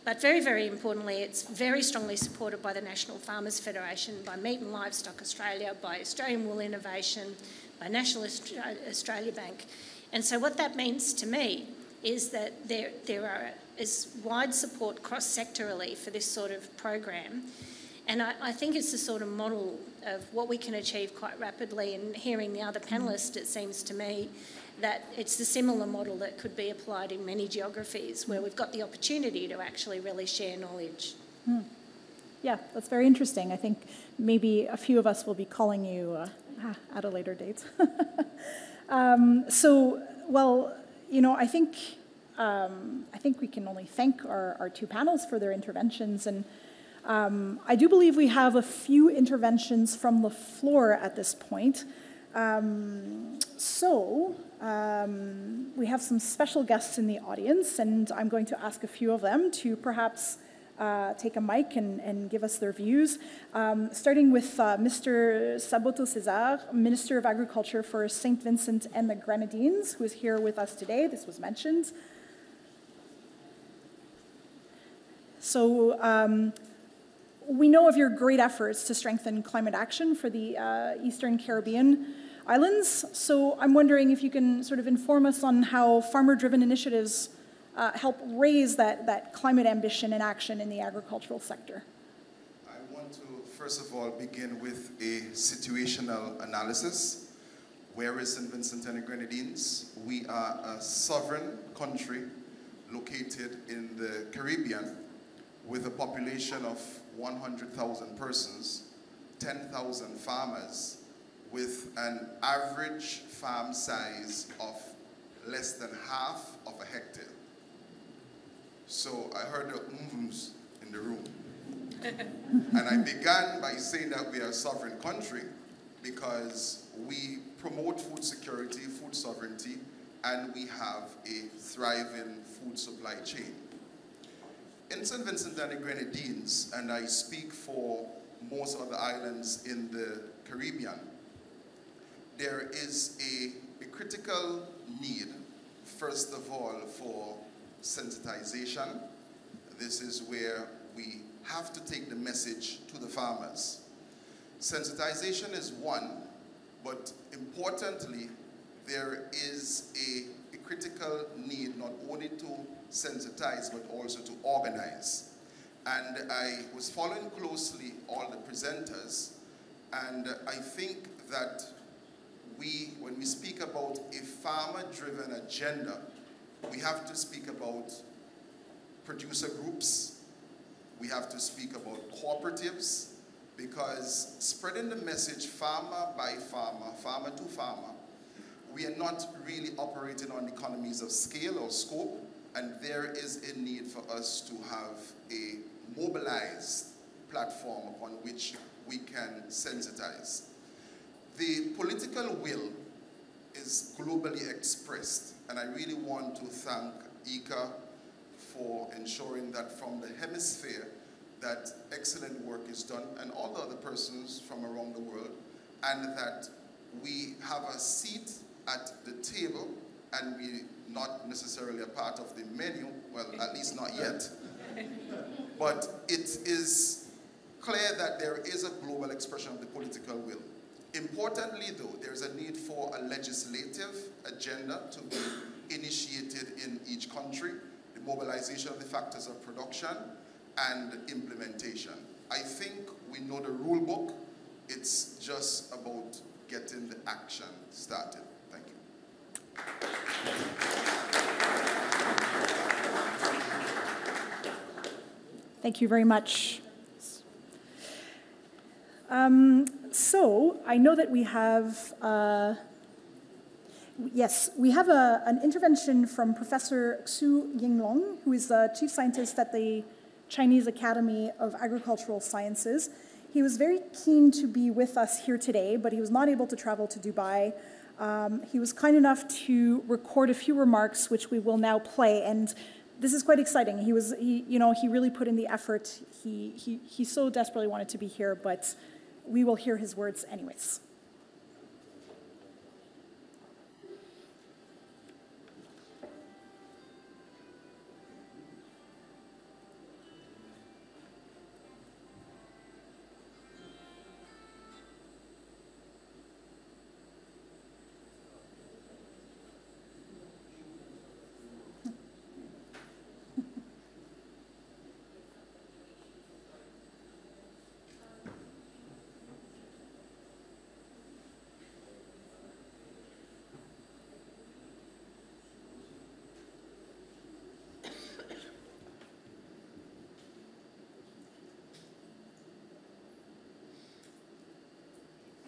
But very, very importantly, it's very strongly supported by the National Farmers Federation, by Meat and Livestock Australia, by Australian Wool Innovation, by National Australia Bank. And so what that means to me is that there is wide support cross-sectorally for this sort of program. And I think it's the sort of model of what we can achieve quite rapidly. And hearing the other panellists, it seems to me that it's the similar model that could be applied in many geographies where we've got the opportunity to actually really share knowledge. Yeah, that's very interesting. I think maybe a few of us will be calling you at a later date. I think we can only thank our two panels for their interventions, and I do believe we have a few interventions from the floor at this point. We have some special guests in the audience, and I'm going to ask a few of them to perhaps take a mic and give us their views. Starting with Mr. Saboto César, Minister of Agriculture for St. Vincent and the Grenadines, who is here with us today. This was mentioned. So we know of your great efforts to strengthen climate action for the Eastern Caribbean islands. So I'm wondering if you can sort of inform us on how farmer-driven initiatives help raise that climate ambition and action in the agricultural sector. I want to, first of all, begin with a situational analysis. Where is St. Vincent and the Grenadines? We are a sovereign country located in the Caribbean with a population of 100,000 persons, 10,000 farmers, with an average farm size of less than half of a hectare. So I heard the ums in the room. And I began by saying that we are a sovereign country because we promote food security, food sovereignty, and we have a thriving food supply chain. In St. Vincent and the Grenadines, and I speak for most of the islands in the Caribbean, there is a critical need, first of all, for sensitization. This is where we have to take the message to the farmers. Sensitization is one, but importantly, there is a critical need not only to sensitize, but also to organize. And I was following closely all the presenters, and I think that when we speak about a farmer-driven agenda, we have to speak about producer groups, we have to speak about cooperatives, because spreading the message farmer by farmer, farmer to farmer, we are not really operating on economies of scale or scope, and there is a need for us to have a mobilized platform upon which we can sensitize. The political will is globally expressed, and I really want to thank IICA for ensuring that from the hemisphere that excellent work is done, and all the other persons from around the world, and that we have a seat at the table, and we not necessarily a part of the menu, well, at least not yet, but it is clear that there is a global expression of the political will. Importantly, though, there's a need for a legislative agenda to be initiated in each country, the mobilization of the factors of production and implementation. I think we know the rule book. It's just about getting the action started. Thank you. Thank you very much. So I know that we have, we have an intervention from Professor Xu Yinglong, who is the chief scientist at the Chinese Academy of Agricultural Sciences. He was very keen to be with us here today, but he was not able to travel to Dubai. He was kind enough to record a few remarks, which we will now play, and this is quite exciting. He really put in the effort. He so desperately wanted to be here, but we will hear his words anyways.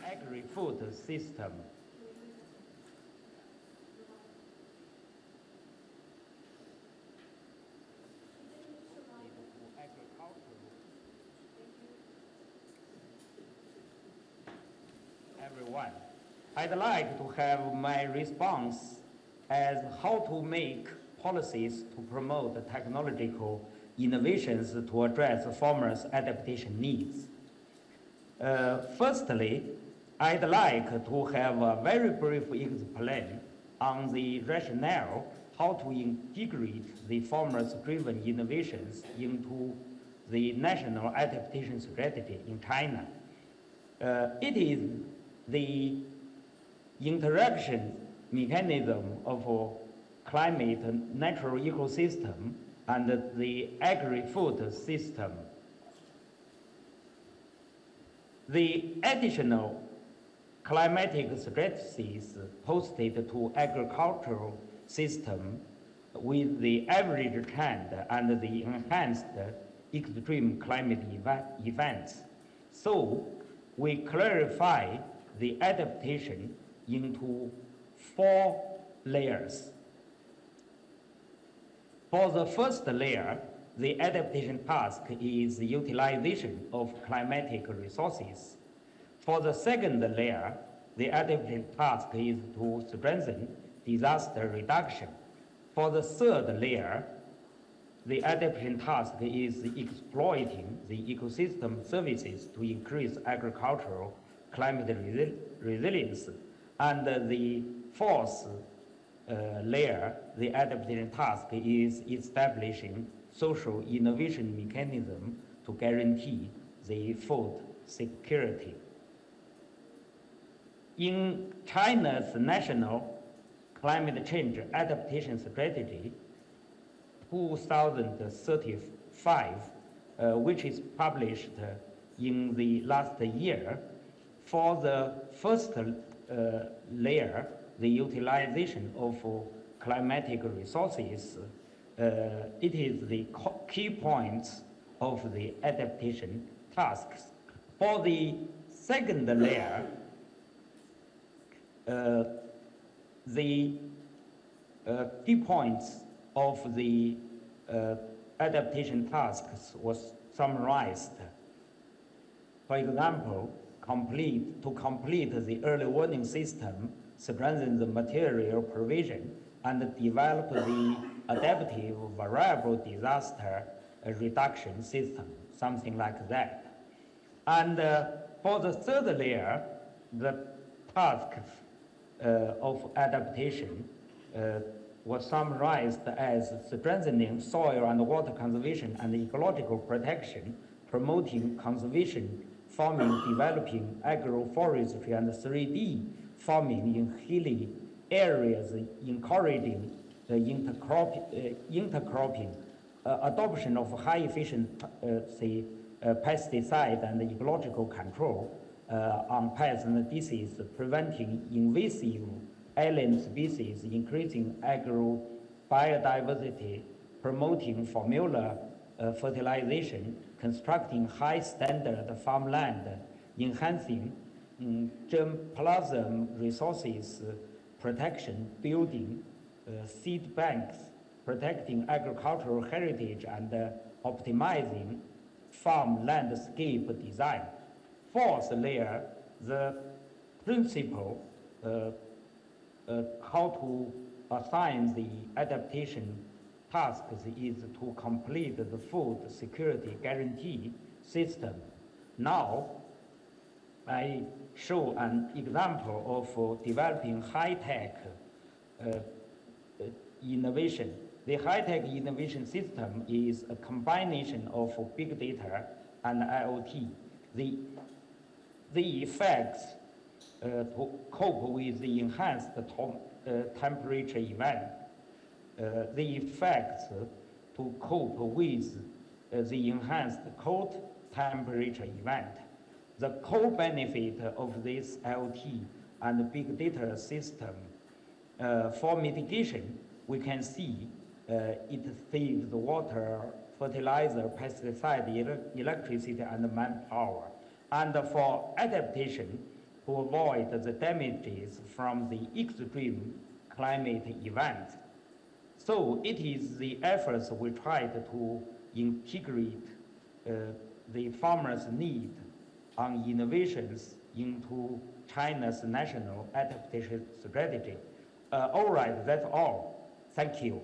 Agri-food system. Everyone, I'd like to have my response as how to make policies to promote technological innovations to address farmers' adaptation needs. Firstly, I'd like to have a very brief explain on the rationale how to integrate the farmers-driven innovations into the national adaptation strategy in China. It is the interaction mechanism of climate, natural ecosystem, and the agri-food system. The additional climatic strategies posted to agricultural system with the average trend and the enhanced extreme climate events. So we clarify the adaptation into 4 layers. For the first layer, the adaptation task is the utilization of climatic resources. For the second layer, the adaptation task is to strengthen disaster reduction. For the third layer, the adaptation task is exploiting the ecosystem services to increase agricultural climate resilience. And the fourth layer, the adaptation task is establishing social innovation mechanism to guarantee the food security. In China's national climate change adaptation strategy 2035, which is published in the last year, for the first layer, the utilization of climatic resources, it is the key points of the adaptation tasks. For the second layer, the key points of the adaptation tasks was summarized. For example, to complete the early warning system, strengthen the material provision, and develop the adaptive variable disaster reduction system, something like that. And for the third layer, the tasks of adaptation was summarized as strengthening soil and water conservation and ecological protection, promoting conservation farming, developing agroforestry and 3D farming in hilly areas, encouraging the intercropping, adoption of high-efficient pesticide and ecological control on pests and disease, preventing invasive alien species, increasing agro-biodiversity, promoting formula fertilization, constructing high-standard farmland, enhancing germplasm resources protection, building seed banks, protecting agricultural heritage, and optimizing farm landscape design. Fourth layer, the principle how to assign the adaptation tasks is to complete the food security guarantee system. Now, I show an example of developing high-tech innovation. The high-tech innovation system is a combination of big data and IoT. The effects to cope with the enhanced temperature event, the effects to cope with the enhanced cold temperature event. The core benefit of this IoT and big data system for mitigation, we can see it saves water, fertilizer, pesticide, electricity, and manpower. And for adaptation, to avoid the damages from the extreme climate event. So it is the efforts we tried to integrate the farmers' need on innovations into China's national adaptation strategy. All right, that's all. Thank you.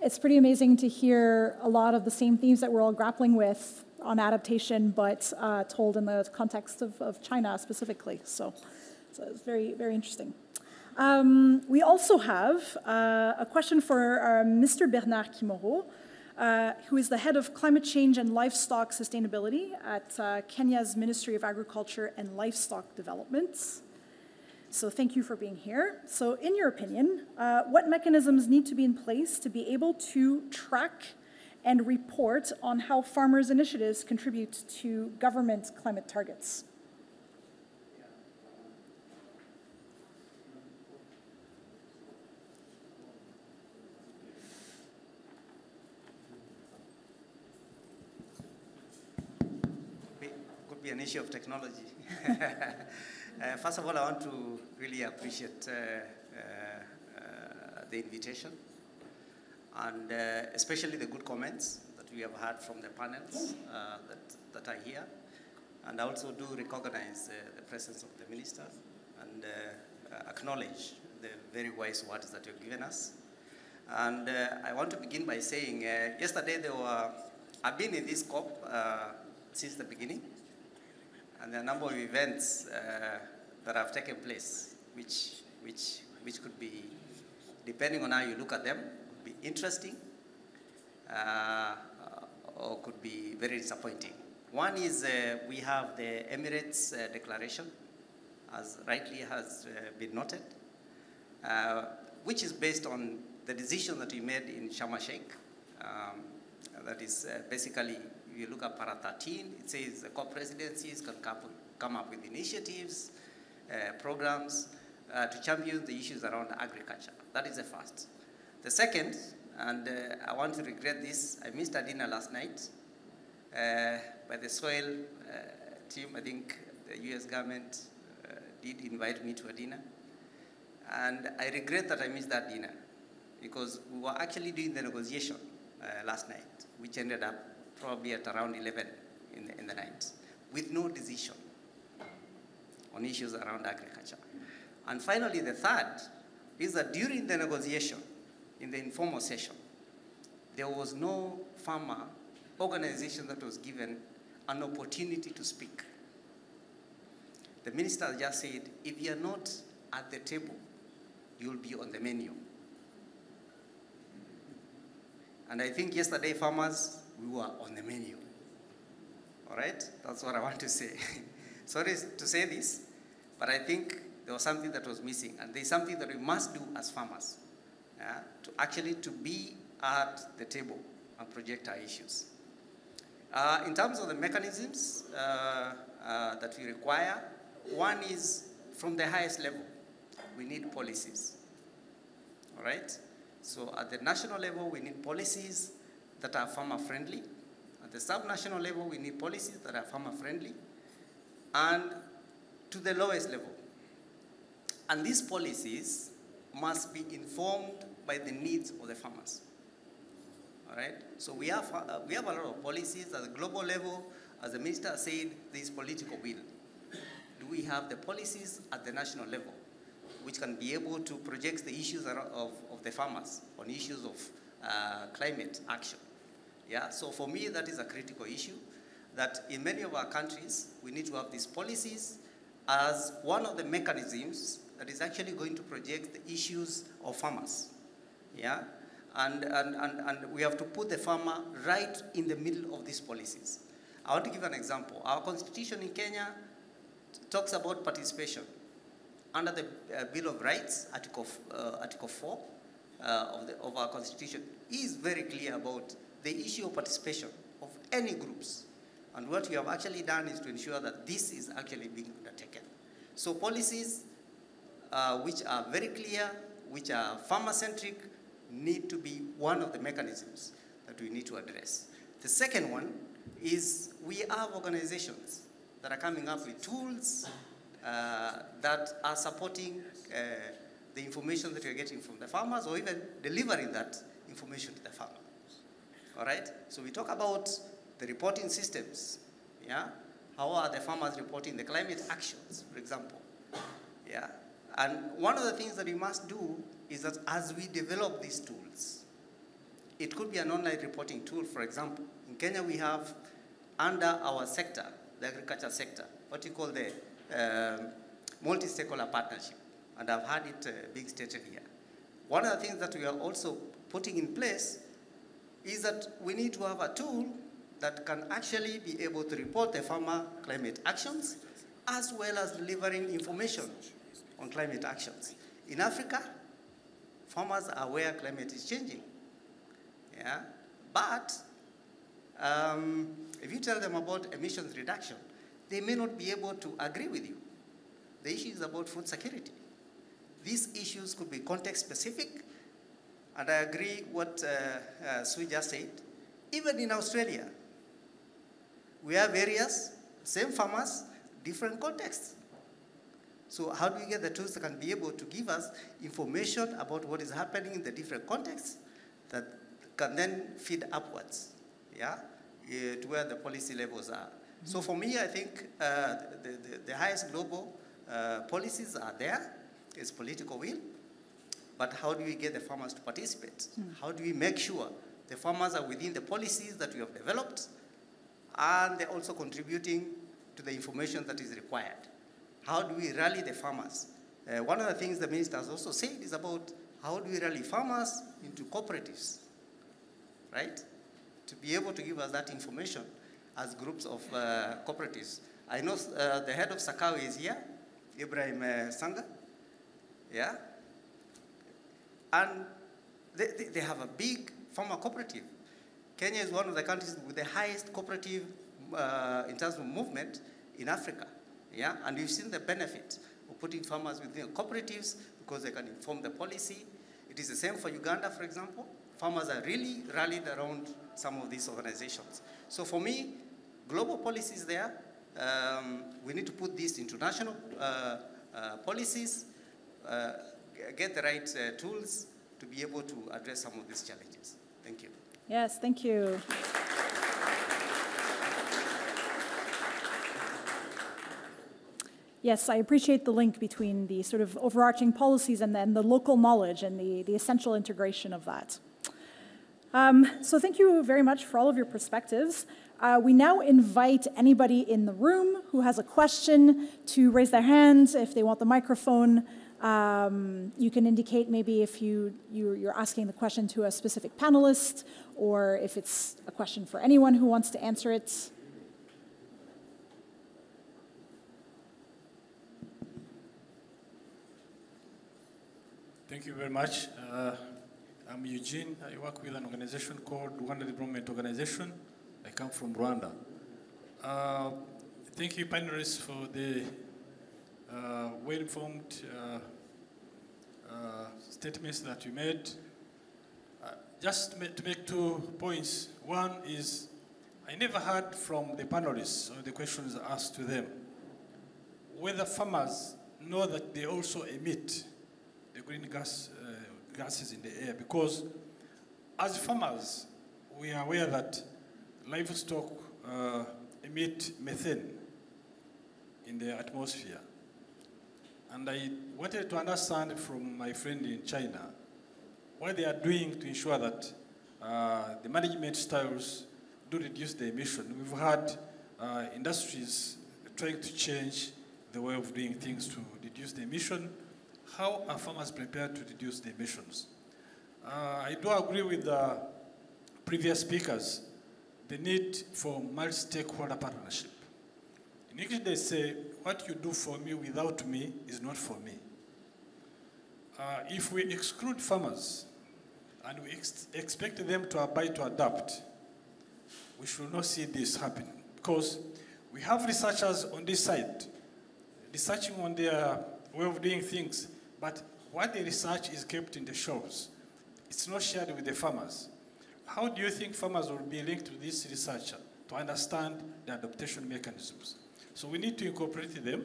it's pretty amazing to hear a lot of the same themes that we're all grappling with on adaptation, but told in the context of China specifically. So it's very, very interesting. We also have a question for Mr. Bernard Kimoro, who is the head of climate change and livestock sustainability at Kenya's Ministry of Agriculture and Livestock Development. So thank you for being here. So in your opinion, what mechanisms need to be in place to be able to track and report on how farmers' initiatives contribute to government climate targets? Could be an issue of technology. First of all, I want to really appreciate the invitation and especially the good comments that we have heard from the panels that are here. And I also do recognize the presence of the minister and acknowledge the very wise words that you've given us. And I want to begin by saying, yesterday I've been in this COP since the beginning, and there are a number of events that have taken place, which could be, depending on how you look at them, be interesting or could be very disappointing. One is we have the Emirates Declaration, as rightly has been noted, which is based on the decision that we made in Sharm el-Sheikh. That is basically, if you look at para 13, it says the COP presidencies can come up with initiatives, programs to champion the issues around agriculture. That is the first. The second, and I want to regret this, I missed a dinner last night by the soil team. I think the US government did invite me to a dinner. And I regret that I missed that dinner because we were actually doing the negotiation last night, which ended up probably at around 11 in the night, with no decision on issues around agriculture. And finally, the third is that during the negotiation, in the informal session, there was no farmer organization that was given an opportunity to speak. The minister just said, if you're not at the table, you'll be on the menu. And I think yesterday, farmers, we were on the menu. All right? That's what I want to say. Sorry to say this, but I think there was something that was missing. And there's something that we must do as farmers, to actually be at the table and project our issues. In terms of the mechanisms that we require, one is from the highest level. We need policies. All right? So at the national level, we need policies that are farmer-friendly. At the sub-national level, we need policies that are farmer-friendly. And to the lowest level. And these policies must be informed by the needs of the farmers. All right? So we have a lot of policies at the global level. As the minister said, there is political will. Do we have the policies at the national level, which can be able to project the issues of the farmers on issues of climate action? Yeah, so for me, that is a critical issue, that in many of our countries, we need to have these policies as one of the mechanisms that is actually going to project the issues of farmers. Yeah, and we have to put the farmer right in the middle of these policies. I want to give an example. Our constitution in Kenya talks about participation. Under the Bill of Rights, Article 4 of our constitution is very clear about the issue of participation of any groups. And what we have actually done is to ensure that this is actually being undertaken. So policies which are very clear, which are farmer-centric, need to be one of the mechanisms that we need to address. The second one is we have organizations that are coming up with tools that are supporting the information that you're getting from the farmers, or even delivering that information to the farmer. All right? So we talk about the reporting systems. Yeah? How are the farmers reporting the climate actions, for example? Yeah? And one of the things that we must do is that as we develop these tools, It could be an online reporting tool, for example. In Kenya, we have, under our sector, the agriculture sector, what you call the multi-stakeholder partnership. And I've had it being stated here. One of the things that we are also putting in place is that we need to have a tool that can actually be able to report the farmer climate actions, as well as delivering information on climate actions. In Africa, farmers are aware climate is changing. Yeah? But if you tell them about emissions reduction, they may not be able to agree with you. The issue is about food security. These issues could be context specific, and I agree what Shui just said. Even in Australia, we have areas, same farmers, different contexts. So how do we get the tools that can be able to give us information about what is happening in the different contexts that can then feed upwards, yeah, to where the policy levels are. So for me, I think the highest global policies are there. It's political will. But how do we get the farmers to participate? How do we make sure the farmers are within the policies that we have developed, and they're also contributing to the information that is required? How do we rally the farmers? One of the things the minister has also said is about how do we rally farmers into cooperatives, right? To be able to give us that information as groups of cooperatives. I know the head of Sakawi is here, Ibrahim Sanga, yeah? And they have a big farmer cooperative. Kenya is one of the countries with the highest cooperative in terms of movement in Africa. Yeah? And we've seen the benefit of putting farmers within cooperatives because they can inform the policy. It is the same for Uganda, for example. Farmers are really rallied around some of these organizations. So for me, global policies there. We need to put these into national policies, get the right tools to be able to address some of these challenges. Thank you. Yes, thank you. Yes, I appreciate the link between the sort of overarching policies and then the local knowledge and the essential integration of that. So thank you very much for all of your perspectives. We now invite anybody in the room who has a question to raise their hand. If they want the microphone, you can indicate maybe if you're asking the question to a specific panelist, or if it's a question for anyone who wants to answer it. Thank you very much. I'm Eugene. I work with an organization called Rwanda Development Organization. I come from Rwanda. Thank you, panelists, for the well-informed statements that you made. Just to make 2 points. One is, I never heard from the panelists or the questions asked to them whether farmers know that they also emit the green gases in the air, because as farmers, we are aware that livestock emit methane in the atmosphere. And I wanted to understand from my friend in China what they are doing to ensure that the management styles do reduce the emission. We've had industries trying to change the way of doing things to reduce the emission. How are farmers prepared to reduce the emissions? I do agree with the previous speakers, the need for multi-stakeholder partnership. In English they say, what you do for me without me is not for me. If we exclude farmers and we expect them to abide to adapt, we should not see this happen, because we have researchers on this side researching on their way of doing things, but what they research is kept in the shows. It's not shared with the farmers. How do you think farmers will be linked to this researcher to understand the adaptation mechanisms? So we need to incorporate them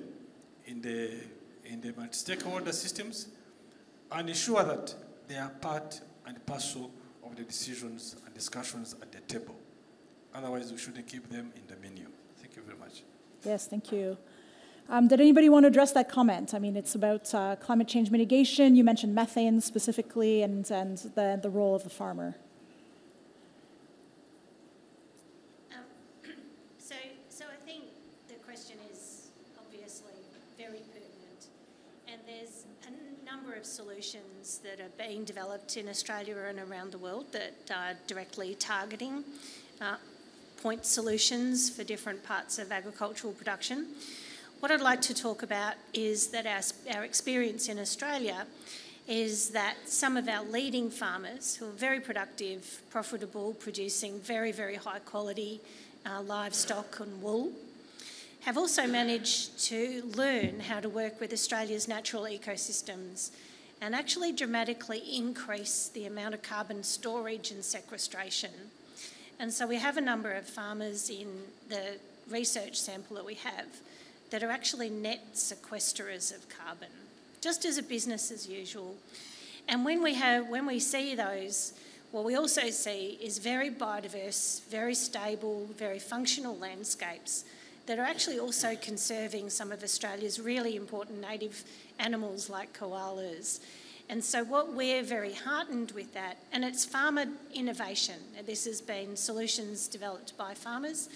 in the multi-stakeholder systems and ensure that they are part and parcel of the decisions and discussions at the table. Otherwise, we shouldn't keep them in the menu. Thank you very much. Yes, thank you. Did anybody want to address that comment? I mean, it's about climate change mitigation. You mentioned methane specifically and the role of the farmer. solutions that are being developed in Australia and around the world that are directly targeting point solutions for different parts of agricultural production. What I'd like to talk about is that our experience in Australia is that some of our leading farmers who are very productive, profitable, producing very, very high quality livestock and wool, have also managed to learn how to work with Australia's natural ecosystems and actually dramatically increase the amount of carbon storage and sequestration. And so we have a number of farmers in the research sample that we have that are actually net sequesterers of carbon, just as a business as usual. And when we see those, what we also see is very biodiverse, very stable, very functional landscapes that are actually also conserving some of Australia's really important native animals like koalas. And so what we're very heartened with that, and it's farmer innovation, this has been solutions developed by farmers,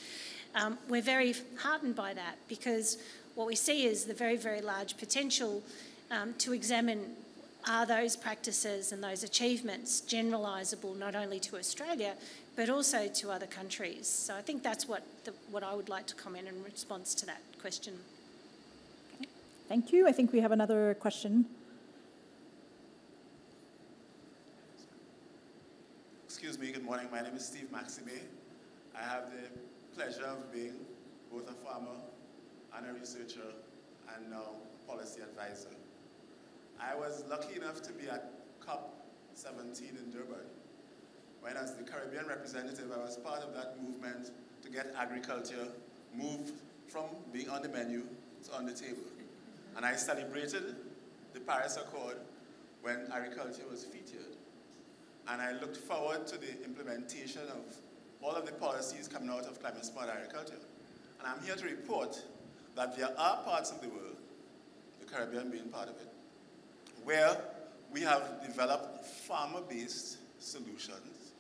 we're very heartened by that because what we see is the very, very large potential to examine are those practices and those achievements generalisable not only to Australia but also to other countries. So I think that's what I would like to comment in response to that question. Okay. Thank you. I think we have another question. Excuse me, good morning. My name is Steve Maxime. I have the pleasure of being both a farmer and a researcher and now a policy advisor. I was lucky enough to be at COP28 in Durban, when as the Caribbean representative, I was part of that movement to get agriculture moved from being on the menu to on the table. And I celebrated the Paris Accord when agriculture was featured. And I looked forward to the implementation of all of the policies coming out of climate smart agriculture. And I'm here to report that there are parts of the world, the Caribbean being part of it, where we have developed farmer-based solutions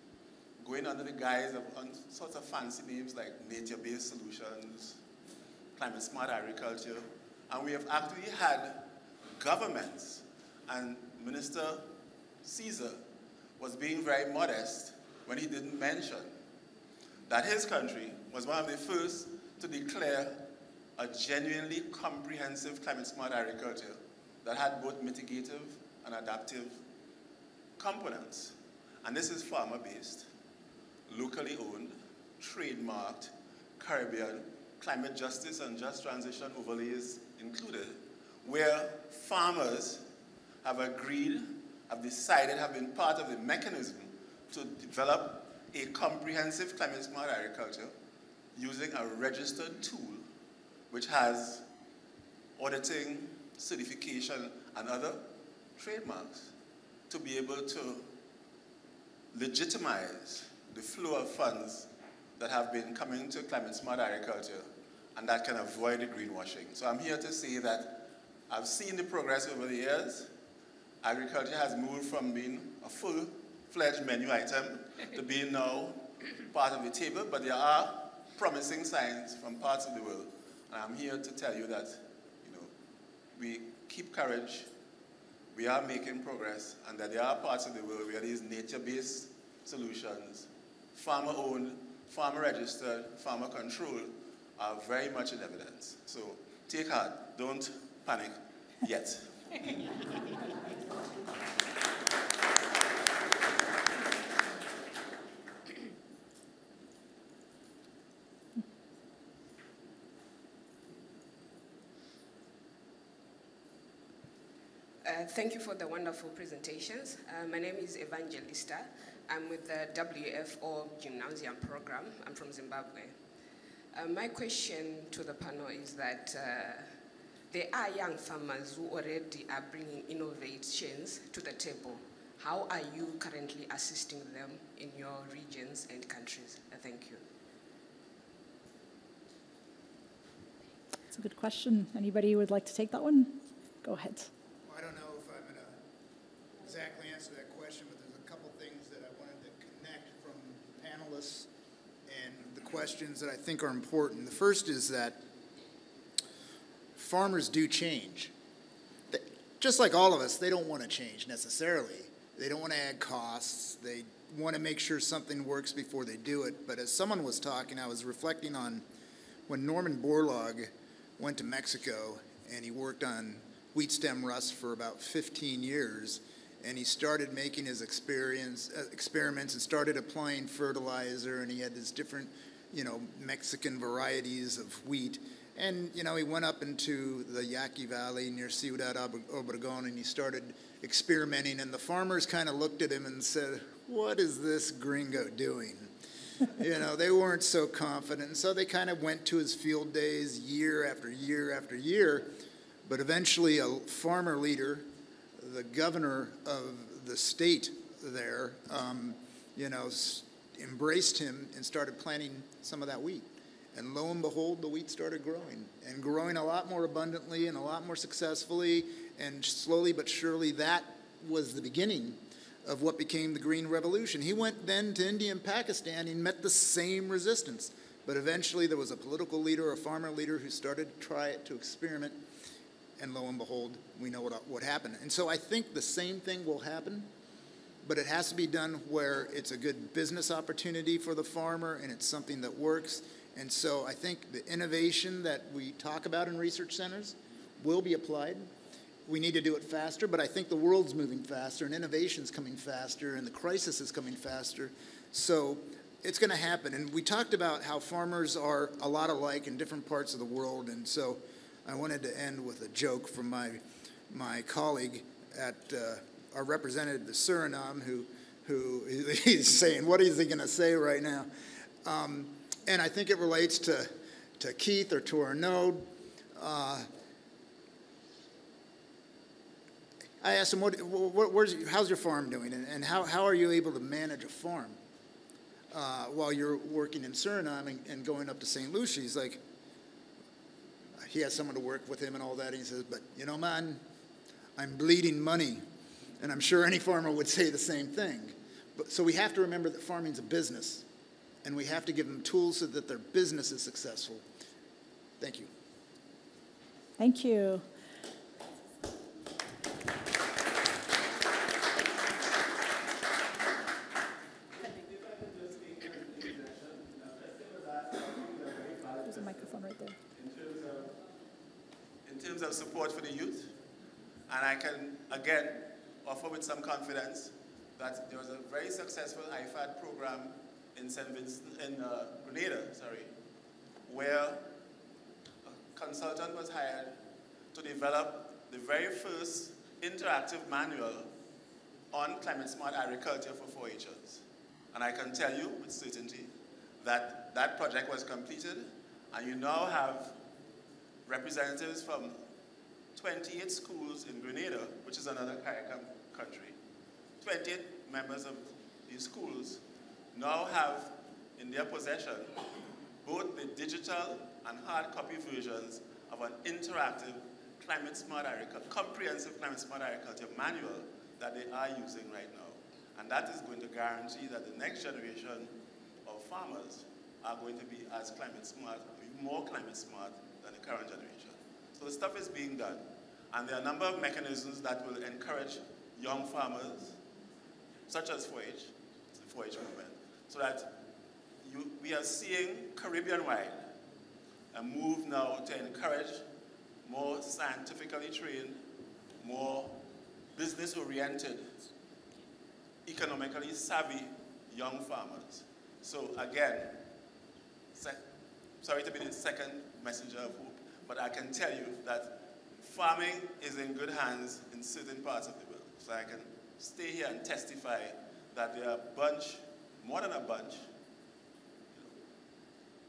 going under the guise of sorts of fancy names like nature-based solutions, climate smart agriculture, and we have actually had governments, and Minister Caesar was being very modest when he didn't mention that his country was one of the first to declare a genuinely comprehensive climate smart agriculture that had both mitigative and adaptive components. And this is farmer-based, locally owned, trademarked, Caribbean, climate justice and just transition overlays included, where farmers have agreed, have decided, have been part of the mechanism to develop a comprehensive climate smart agriculture using a registered tool which has auditing, certification, and other trademarks to be able to legitimize the flow of funds that have been coming to climate smart agriculture and that can avoid the greenwashing. So I'm here to say that I've seen the progress over the years. Agriculture has moved from being a full-fledged menu item to being now part of the table, but there are promising signs from parts of the world. And I'm here to tell you that, we keep courage, we are making progress, and that there are parts of the world where these nature-based solutions, farmer-owned, farmer-registered, farmer-controlled, are very much in evidence. So take heart, don't panic yet. Thank you for the wonderful presentations. My name is Evangelista. I'm with the WFO Gymnasium program. I'm from Zimbabwe. My question to the panel is that there are young farmers who already are bringing innovations to the table. How are you currently assisting them in your regions and countries? Thank you. That's a good question. Anybody would like to take that one? Go ahead. I don't know if I'm going to exactly answer that question, but there's a couple things that I wanted to connect from panelists and the questions that I think are important. The first is that farmers do change. just like all of us, they don't want to change necessarily. They don't want to add costs. They want to make sure something works before they do it. But as someone was talking, I was reflecting on when Norman Borlaug went to Mexico and he worked on wheat stem rust for about 15 years, and he started making his experiments and started applying fertilizer, and he had these different, Mexican varieties of wheat. And, he went up into the Yaqui Valley near Ciudad Obregón, and he started experimenting, and the farmers kind of looked at him and said, "What is this gringo doing?" They weren't so confident, and so they kind of went to his field days year after year after year. But eventually a farmer leader, the governor of the state there, embraced him and started planting some of that wheat. And lo and behold, the wheat started growing, and growing a lot more abundantly and a lot more successfully, and slowly but surely that was the beginning of what became the Green Revolution. He went then to India and Pakistan and met the same resistance. But eventually there was a political leader, a farmer leader, who started to try it, to experiment, and lo and behold, we know what happened. And so I think the same thing will happen, but it has to be done where it's a good business opportunity for the farmer and it's something that works. And so I think the innovation that we talk about in research centers will be applied. We need to do it faster, but I think the world's moving faster, and innovation's coming faster, and the crisis is coming faster. So it's going to happen. And we talked about how farmers are a lot alike in different parts of the world, and so I wanted to end with a joke from my colleague at our representative to Suriname, who he's saying, what is he going to say right now? And I think it relates to Keith or to Arnaud. I asked him, how's your farm doing, and how are you able to manage a farm while you're working in Suriname and going up to St. Lucia? He's like, he has someone to work with him and all that, and he says, but man, I'm bleeding money. And I'm sure any farmer would say the same thing. So we have to remember that farming's a business, and we have to give them tools so that their business is successful. Thank you. Thank you. There's a microphone right there. In terms of support for the youth, and I can, again, offer with some confidence that there was a very successful IFAD program in Grenada, where a consultant was hired to develop the very first interactive manual on climate-smart agriculture for 4-Hers. And I can tell you with certainty that that project was completed, and you now have representatives from 28 schools in Grenada, which is another CARICOM country. 28 members of these schools now have in their possession both the digital and hard copy versions of an interactive climate-smart agriculture, comprehensive climate-smart agriculture manual that they are using right now. And that is going to guarantee that the next generation of farmers are going to be as climate-smart, more climate-smart than the current generation. So the stuff is being done. And there are a number of mechanisms that will encourage young farmers, such as 4-H, the 4-H movement, so that we are seeing Caribbean-wide a move now to encourage more scientifically trained, more business-oriented, economically savvy young farmers. So again, sorry to be the second messenger of hope, but I can tell you that farming is in good hands in certain parts of the world. So I can stay here and testify that there are a bunch, more than a bunch,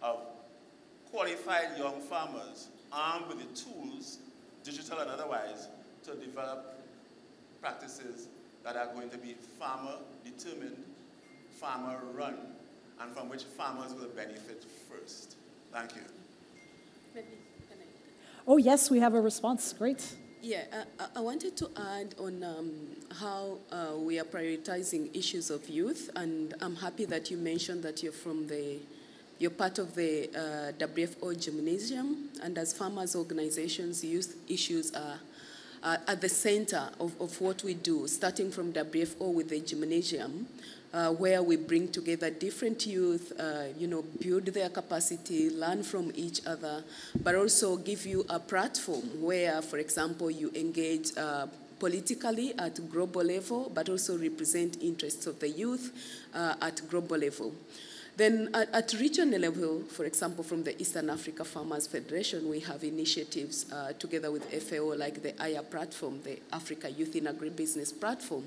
of qualified young farmers armed with the tools, digital and otherwise, to develop practices that are going to be farmer-determined, farmer-run, and from which farmers will benefit first. Thank you. Oh, yes, we have a response. Great. Yeah, I wanted to add on how we are prioritizing issues of youth, and I'm happy that you mentioned that you're part of the WFO Gymnasium, and as farmers' organizations, youth issues are at the center of what we do, starting from WFO with the gymnasium, where we bring together different youth, build their capacity, learn from each other, but also give you a platform where, for example, you engage politically at global level, but also represent interests of the youth at global level. Then at regional level, for example, from the Eastern Africa Farmers Federation, we have initiatives together with FAO, like the AYA platform, the Africa Youth in Agribusiness platform,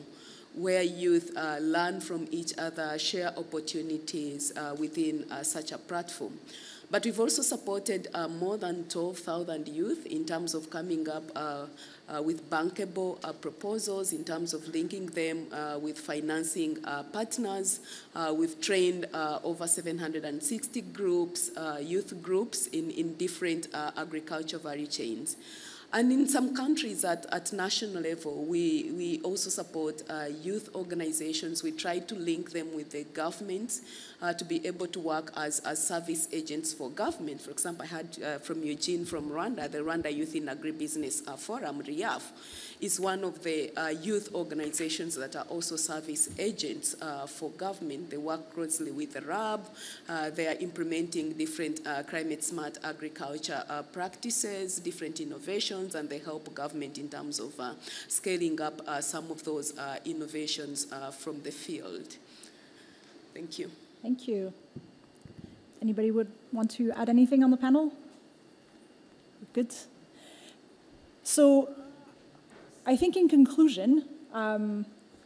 where youth learn from each other, share opportunities within such a platform. But we've also supported more than 12,000 youth in terms of coming up with bankable proposals, in terms of linking them with financing partners. We've trained over 760 groups, youth groups in different agriculture value chains. And in some countries at national level, we also support youth organizations. We try to link them with the governments to be able to work as service agents for government. For example, I heard from Eugene from Rwanda, the Rwanda Youth in Agribusiness Forum, RIAF, is one of the youth organizations that are also service agents for government. They work closely with the RAB. They are implementing different climate-smart agriculture practices, different innovations, and they help government in terms of scaling up some of those innovations from the field. Thank you. Thank you. Anybody would want to add anything on the panel? Good. So I think in conclusion,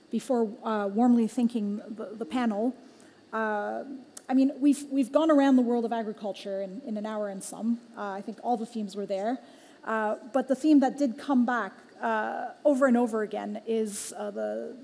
before warmly thanking the panel, I mean, we've gone around the world of agriculture in an hour and some. I think all the themes were there. But the theme that did come back over and over again is the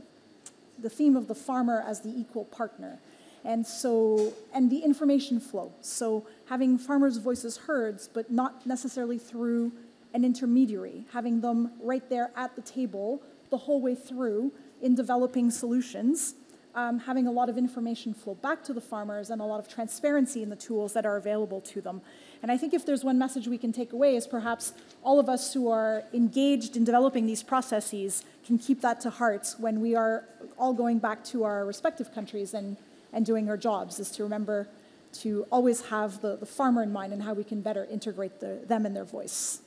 theme of the farmer as the equal partner. And the information flow. So having farmers' voices heard, but not necessarily through an intermediary, having them right there at the table the whole way through in developing solutions, having a lot of information flow back to the farmers and a lot of transparency in the tools that are available to them. And I think if there's one message we can take away is perhaps all of us who are engaged in developing these processes can keep that to heart when we are all going back to our respective countries and doing our jobs, is to remember to always have the farmer in mind and how we can better integrate them and their voice.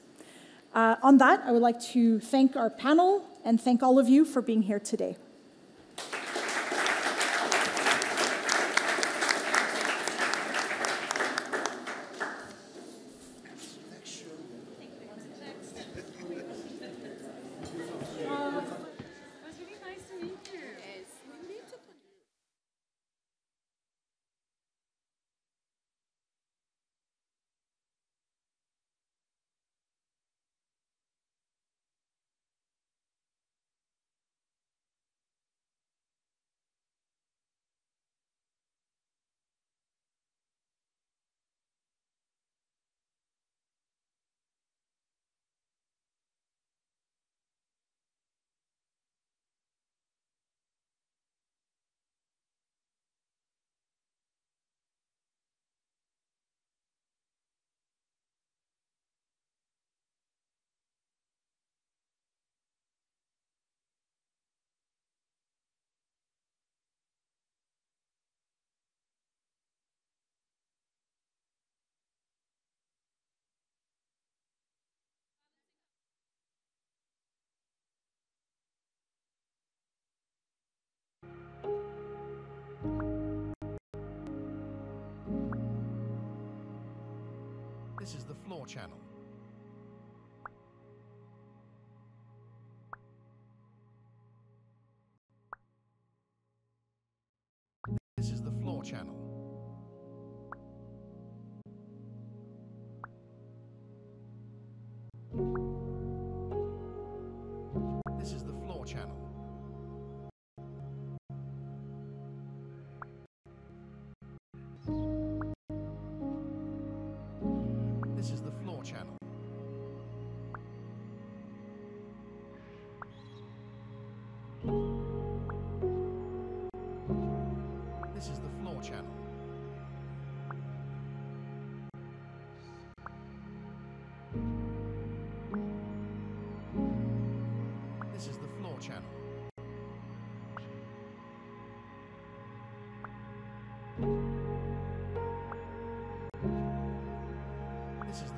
On that, I would like to thank our panel and thank all of you for being here today. This is the floor channel. This is the floor channel.